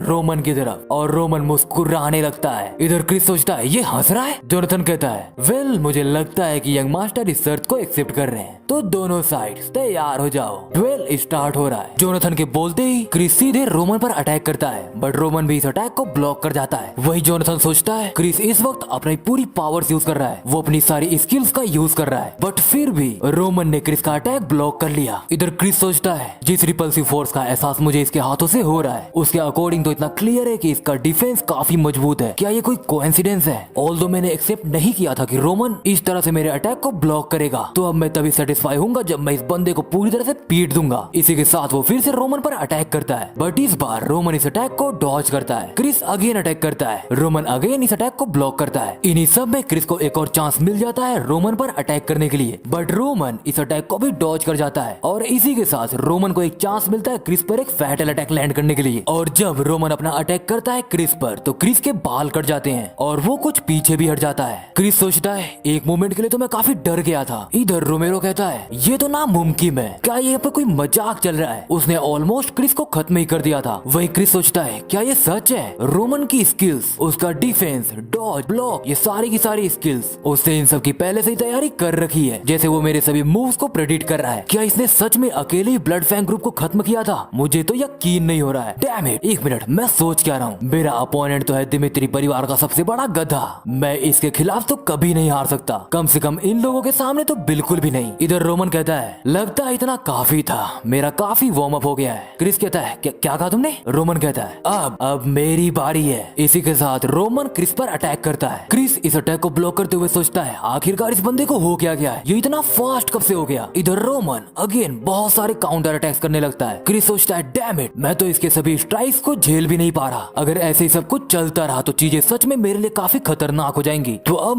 रोमन की तरफ और रोमन मुस्कुराने लगता है। इधर क्रिस सोचता है ये हंस रहा है। जोनाथन कहता है वेल मुझे लगता है कि यंग मास्टर इस शर्त को एक्सेप्ट कर रहे हैं, तो दोनों साइड्स तैयार हो जाओ, ड्वेल स्टार्ट हो रहा है। जोनाथन के बोलते ही क्रिस सीधे रोमन पर अटैक करता है बट रोमन भी इस अटैक को ब्लॉक कर जाता है। वही जोनाथन सोचता है क्रिस इस वक्त अपनी पूरी पावर्स यूज कर रहा है, वो अपनी सारी स्किल्स का यूज कर रहा है बट फिर भी रोमन ने क्रिस का अटैक ब्लॉक कर लिया। इधर क्रिस सोचता है जिस रिपल्सिव फोर्स का एहसास मुझे इसके हाथों से हो रहा है उसके अकॉर्डिंग तो इतना क्लियर है कि इसका डिफेंस काफी मजबूत है। क्या ये कोई कोइंसिडेंस है? ऑल्दो मैंने एक्सेप्ट नहीं किया था कि रोमन इस तरह से मेरे अटैक को ब्लॉक करेगा, तो अब मैं तभी सेटिस्फाई होऊंगा जब मैं इस बंदे को पूरी तरह से पीट दूंगा। इसी के साथ वो फिर से रोमन पर अटैक करता है बट इस बार रोमन इस अटैक को डॉज करता है। क्रिस अगेन अटैक करता है, रोमन अगेन इस अटैक को ब्लॉक करता है। इन्हीं सब में क्रिस को एक और चांस मिल जाता है रोमन पर अटैक करने के लिए बट रोमन इस अटैक को भी डॉज कर जाता है और इसी के साथ रोमन को एक चांस मिलता है क्रिस पर एक फैटल अटैक लैंड करने के लिए। और जब रोमन अपना अटैक करता है क्रिस पर तो क्रिस के बाल कट जाते हैं और वो कुछ पीछे भी हट जाता है। क्रिस सोचता है एक मोमेंट के लिए तो मैं काफी डर गया था। इधर रोमेरो कहता है ये तो नामुमकिन है, क्या ये पे कोई मजाक चल रहा है? उसने ऑलमोस्ट क्रिस को खत्म ही कर दिया था। वही क्रिस सोचता है क्या ये सच है? रोमन की स्किल्स, उसका डिफेंस, डॉज, ब्लॉक, ये सारी की सारी स्किल्स उसने इन सब की पहले से ही तैयारी कर रखी है, जैसे वो मेरे सभी मूव्स को प्रेडिक्ट कर रहा है। क्या इसने सच में अकेले ही ब्लड फैंग ग्रुप को खत्म किया था? मुझे तो यकीन नहीं हो रहा है। डैम इट, एक मिनट, मैं सोच क्या रहा हूँ? मेरा अपोनेंट तो है दिमित्री परिवार का सबसे बड़ा गधा, मैं इसके खिलाफ तो कभी नहीं हार सकता, कम से कम इन लोगों के सामने तो बिल्कुल भी नहीं। इधर रोमन कहता है लगता है इतना काफी था, मेरा काफी वार्म अप हो गया है। क्रिस कहता है क्या कहा तुमने? रोमन कहता है अब मेरी बारी है। इसी के साथ रोमन क्रिस पर अटैक करता है। क्रिस इस अटैक को ब्लॉक करते हुए सोचता है आखिरकार इस बंदे को हो क्या गया है, ये इतना फास्ट कब से हो गया? इधर रोमन अगेन बहुत सारे काउंटर अटैक्स करने लगता है। क्रिस सोचता है डैम इट, मैं तो इसके सभी स्ट्राइक्स को झेल भी नहीं पा रहा, अगर ऐसे ही सब कुछ चलता रहा तो चीजें सच में मेरे लिए काफी खतरनाक हो जाएंगी, तो अब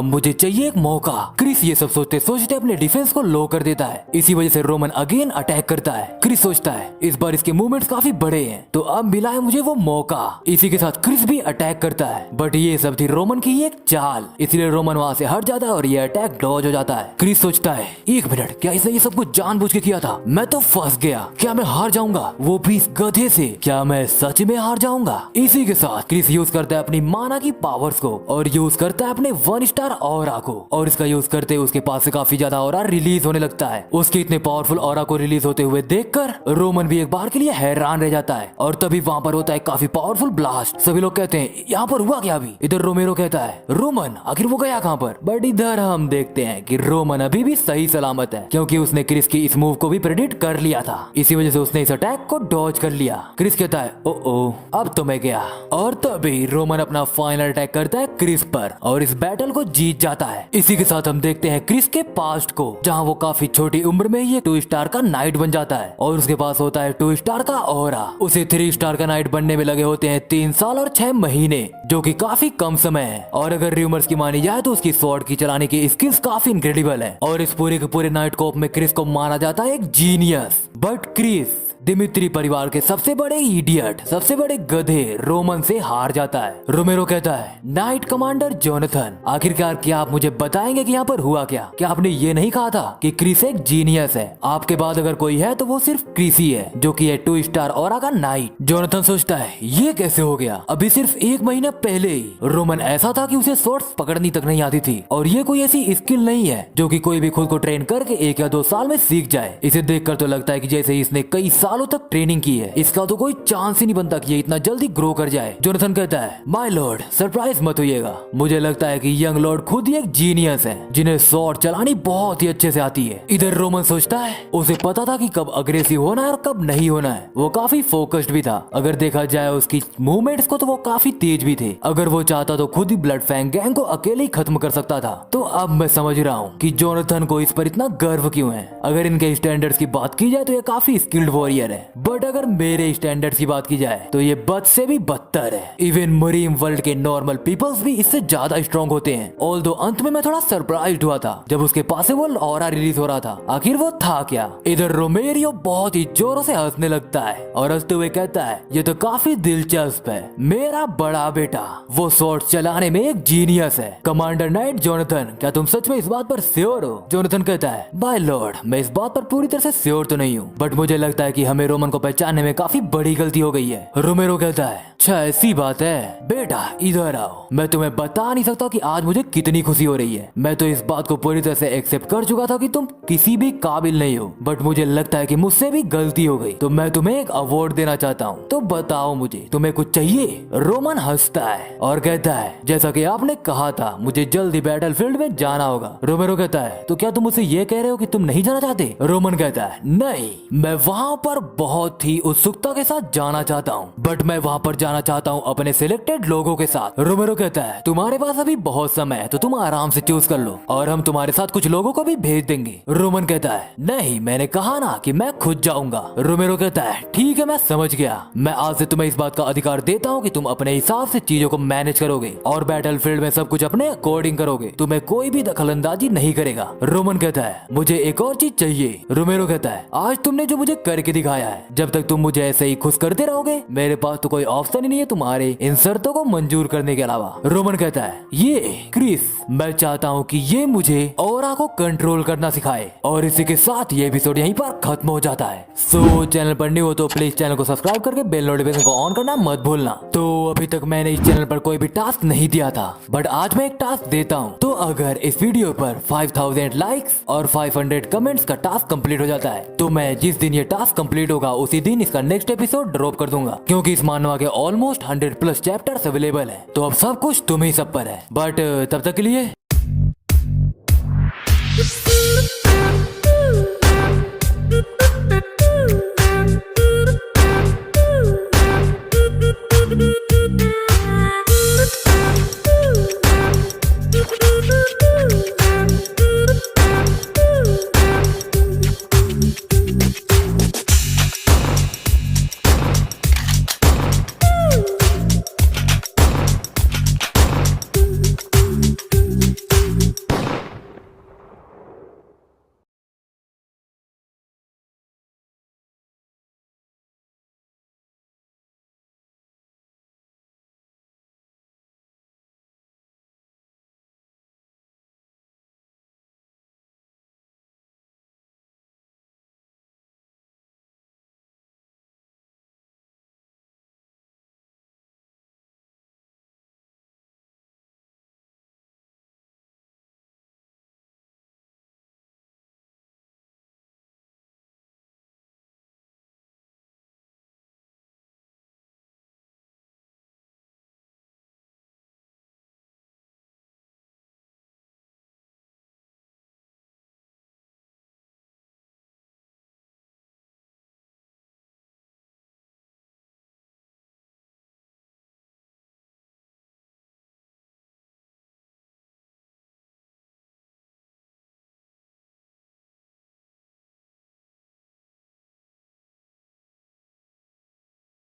मुझे चाहिए एक मौका। क्रिस ये सब सोचते सोचते अपने डिफेंस को लो कर देता है, इसी वजह से रोमन अगेन अटैक करता है। क्रिस सोचता है इस बार इसके मूवमेंट्स काफी बड़े हैं, तो अब मिला है मुझे वो मौका। इसी के साथ क्रिस भी अटैक करता है बट ये सब थी रोमन की एक चाल, इसलिए रोमन वहाँ से हट जाता है और ये अटैक डॉज हो जाता है। क्रिस सोचता है एक मिनट, क्या इसने ये सब कुछ जानबूझ के किया था? मैं तो फंस गया, क्या मैं हार जाऊंगा वो भी इस गधे से? क्या मैं सच में हार जाऊंगा? इसी के साथ क्रिस यूज करता है अपनी माना की पावर्स को और यूज करता है अपने 1 स्टार ऑरा को, और इसका यूज करते उसके पास से काफी ज्यादा ऑरा रिलीज होने लगता है। उसके इतने पावरफुल ऑरा को रिलीज होते हुए देखकर रोमन भी एक बार के लिए हैरान रह जाता है और तभी वहाँ पर होता है काफी पावरफुल ब्लास्ट। सभी लोग कहते हैं यहाँ पर हुआ क्या अभी? इधर रोमेरो कहता है रोमन आखिर वो गया कहाँ पर? बट इधर हम देखते हैं कि रोमन अभी भी सही सलामत है, क्योंकि उसने क्रिस की इस मूव को भी प्रेडिक्ट कर लिया था, इसी वजह से उसने इस अटैक को डॉज कर लिया। क्रिस कहता है ओ अब तो मैं गया, और तभी रोमन अपना फाइनल अटैक करता है क्रिस पर और इस बैटल को जीत जाता है। इसी के साथ हम देखते हैं क्रिस के पास्ट को, जहाँ वो काफी छोटी उम्र में ही 2 स्टार का नाइट बन जाता है और उसके पास होता है 2 स्टार का ऑरा। उसे 3 स्टार का नाइट बनने में लगे होते हैं 3 साल और 6 महीने, जो कि काफी कम समय है। और अगर रूमर्स की मानी जाए तो उसकी स्वॉर्ड की चलाने की स्किल्स काफी इनक्रेडिबल है और इस पूरे के पूरे नाइट कोप में क्रिस को माना जाता है एक जीनियस। बट क्रिस दिमित्री परिवार के सबसे बड़े इडियट, सबसे बड़े गधे रोमन से हार जाता है। रोमेरो कहता है, नाइट कमांडर जोनाथन, आखिरकार क्या आप मुझे बताएंगे कि यहाँ पर हुआ क्या आपने ये नहीं कहा था कि क्रिस एक जीनियस है? आपके बाद अगर कोई है तो वो सिर्फ क्रिस ही है, जो कि है 2 स्टार ऑरा का नाइट। जोनाथन सोचता है, ये कैसे हो गया? अभी सिर्फ 1 महीना पहले ही रोमन ऐसा था कि उसे स्वॉर्ड्स पकड़नी तक नहीं आती थी और ये कोई ऐसी स्किल नहीं है जो कि कोई भी खुद को ट्रेन करके 1 या 2 साल में सीख जाए। इसे देखकर तो लगता है कि जैसे इसने कई सालों तक ट्रेनिंग की है, इसका तो कोई चांस ही नहीं बनता कि ये इतना जल्दी ग्रो कर जाए। जोनाथन कहता है, माय लॉर्ड सरप्राइज मत होइएगा, मुझे लगता है कि यंग लॉर्ड खुद ही एक जीनियस है जिन्हें स्वॉर्ड चलानी बहुत ही अच्छे से आती है। इधर रोमन सोचता है, उसे पता था कि कब अग्रेसिव होना है और कब नहीं होना है। वो काफी फोकस्ड भी था। अगर देखा जाए उसकी मूवमेंट्स को तो वो काफी तेज भी थे। अगर वो चाहता तो खुद ही ब्लड फैंग गैंग को अकेले ही खत्म कर सकता था। तो अब मैं समझ रहा हूँ कि जोनाथन को इस पर इतना गर्व क्यों है। अगर इनके स्टैंडर्ड्स की बात की जाए तो ये काफी स्किल्ड वॉरियर है, बट अगर मेरे स्टैंडर्ड्स की बात की जाए तो ये बद से भी बदतर है। इवन मरीम वर्ल्ड के नॉर्मल पीपल्स भी इससे ज्यादा स्ट्रॉन्ग होते हैं। ऑल्दो अंत में मैं थोड़ा सरप्राइज्ड हुआ था जब उसके पास से वो ऑरा रिलीज हो रहा था। आखिर वो था क्या? इधर रोमेरियो बहुत ही जोरों से हंसने लगता है और हंसते हुए कहता है, ये तो काफी दिलचस्प है, मेरा बड़ा बेटा वो स्वॉर्ड चलाने में एक जीनियस है। कमांडर नाइट जोनाथन, क्या तुम सच में इस बात पर श्योर हो? जोनाथन कहता है, बाय लॉर्ड मैं इस बात पर पूरी तरह से श्योर तो नहीं हूँ, बट मुझे लगता है कि हमें रोमन को पहचानने में काफी बड़ी गलती हो गई है। रोमेरो कहता है, अच्छा ऐसी बात है, बेटा इधर आओ, मैं तुम्हें बता नहीं सकता कि आज मुझे कितनी खुशी हो रही है। मैं तो इस बात को पूरी तरह से एक्सेप्ट कर चुका था कि तुम किसी भी काबिल नहीं हो, बट मुझे लगता है कि मुझसे भी गलती हो गई, तो मैं तुम्हें एक अवार्ड देना चाहता हूँ। तो बताओ मुझे तुम्हें कुछ चाहिए? रोमन हंसता है और कहता है, जैसा कि आपने कहा था मुझे जल्दी बैटलफील्ड में जाना होगा। रोमेरो कहता है, तो क्या तुम मुझसे ये कह रहे हो कि तुम नहीं जाना चाहते? रोमन कहता है, नहीं, मैं वहाँ पर बहुत ही उत्सुकता के साथ जाना चाहता हूँ, बट मैं वहाँ पर जाना चाहता हूँ अपने सिलेक्टेड लोगों के साथ। रोमेरो कहता है, तुम्हारे पास अभी बहुत समय है तो तुम आराम से चूज कर लो और हम तुम्हारे साथ कुछ लोगों को भी भेज देंगे। रोमन कहता है, नहीं, मैंने कहा ना कि मैं खुद जाऊंगा। रोमेरो कहता है, ठीक है मैं समझ गया, मैं आज से तुम्हें इस बात का अधिकार देता हूँ कि तुम अपने हिसाब से चीजों को मैनेज करोगे और बैटलफील्ड में सब कुछ अपने अकॉर्डिंग करोगे, तुम्हें कोई भी दखलंदाजी नहीं करेगा। रोमन कहता है, मुझे एक और चीज चाहिए। रोमेरो कहता है, आज तुमने जो मुझे करके दिखाया है, जब तक तुम मुझे ऐसे ही खुश करते रहोगे मेरे पास तो कोई ऑप्शन ही नहीं है तुम्हारे इन शर्तों को मंजूर करने के अलावा। रोमन कहता है, ये क्रिस, मैं चाहता हूँ कि ये मुझे ऑरा को कंट्रोल करना सिखाए। और इसी के साथ ये एपिसोड यहीं पर खत्म हो जाता है। सो चैनल पर न्यू हो तो प्लीज चैनल को सब्सक्राइब करके बेल नोटिफिकेशन को ऑन करना मत भूलना। तो अभी तक मैंने इस चैनल पर कोई भी टास्क नहीं दिया था, बट आज मैं एक टास्क देता हूँ। तो अगर इस वीडियो पर 5000 लाइक्स और 500 कमेंट्स का टास्क कंप्लीट हो जाता है तो मैं जिस दिन ये टास्क कंप्लीट होगा उसी दिन इसका नेक्स्ट एपिसोड ड्रॉप कर दूंगा, क्योंकि इस मानवा के ऑलमोस्ट 100+ चैप्टर्स अवेलेबल है। तो अब सब कुछ तुम ही सब पर है, बट तब तक के लिए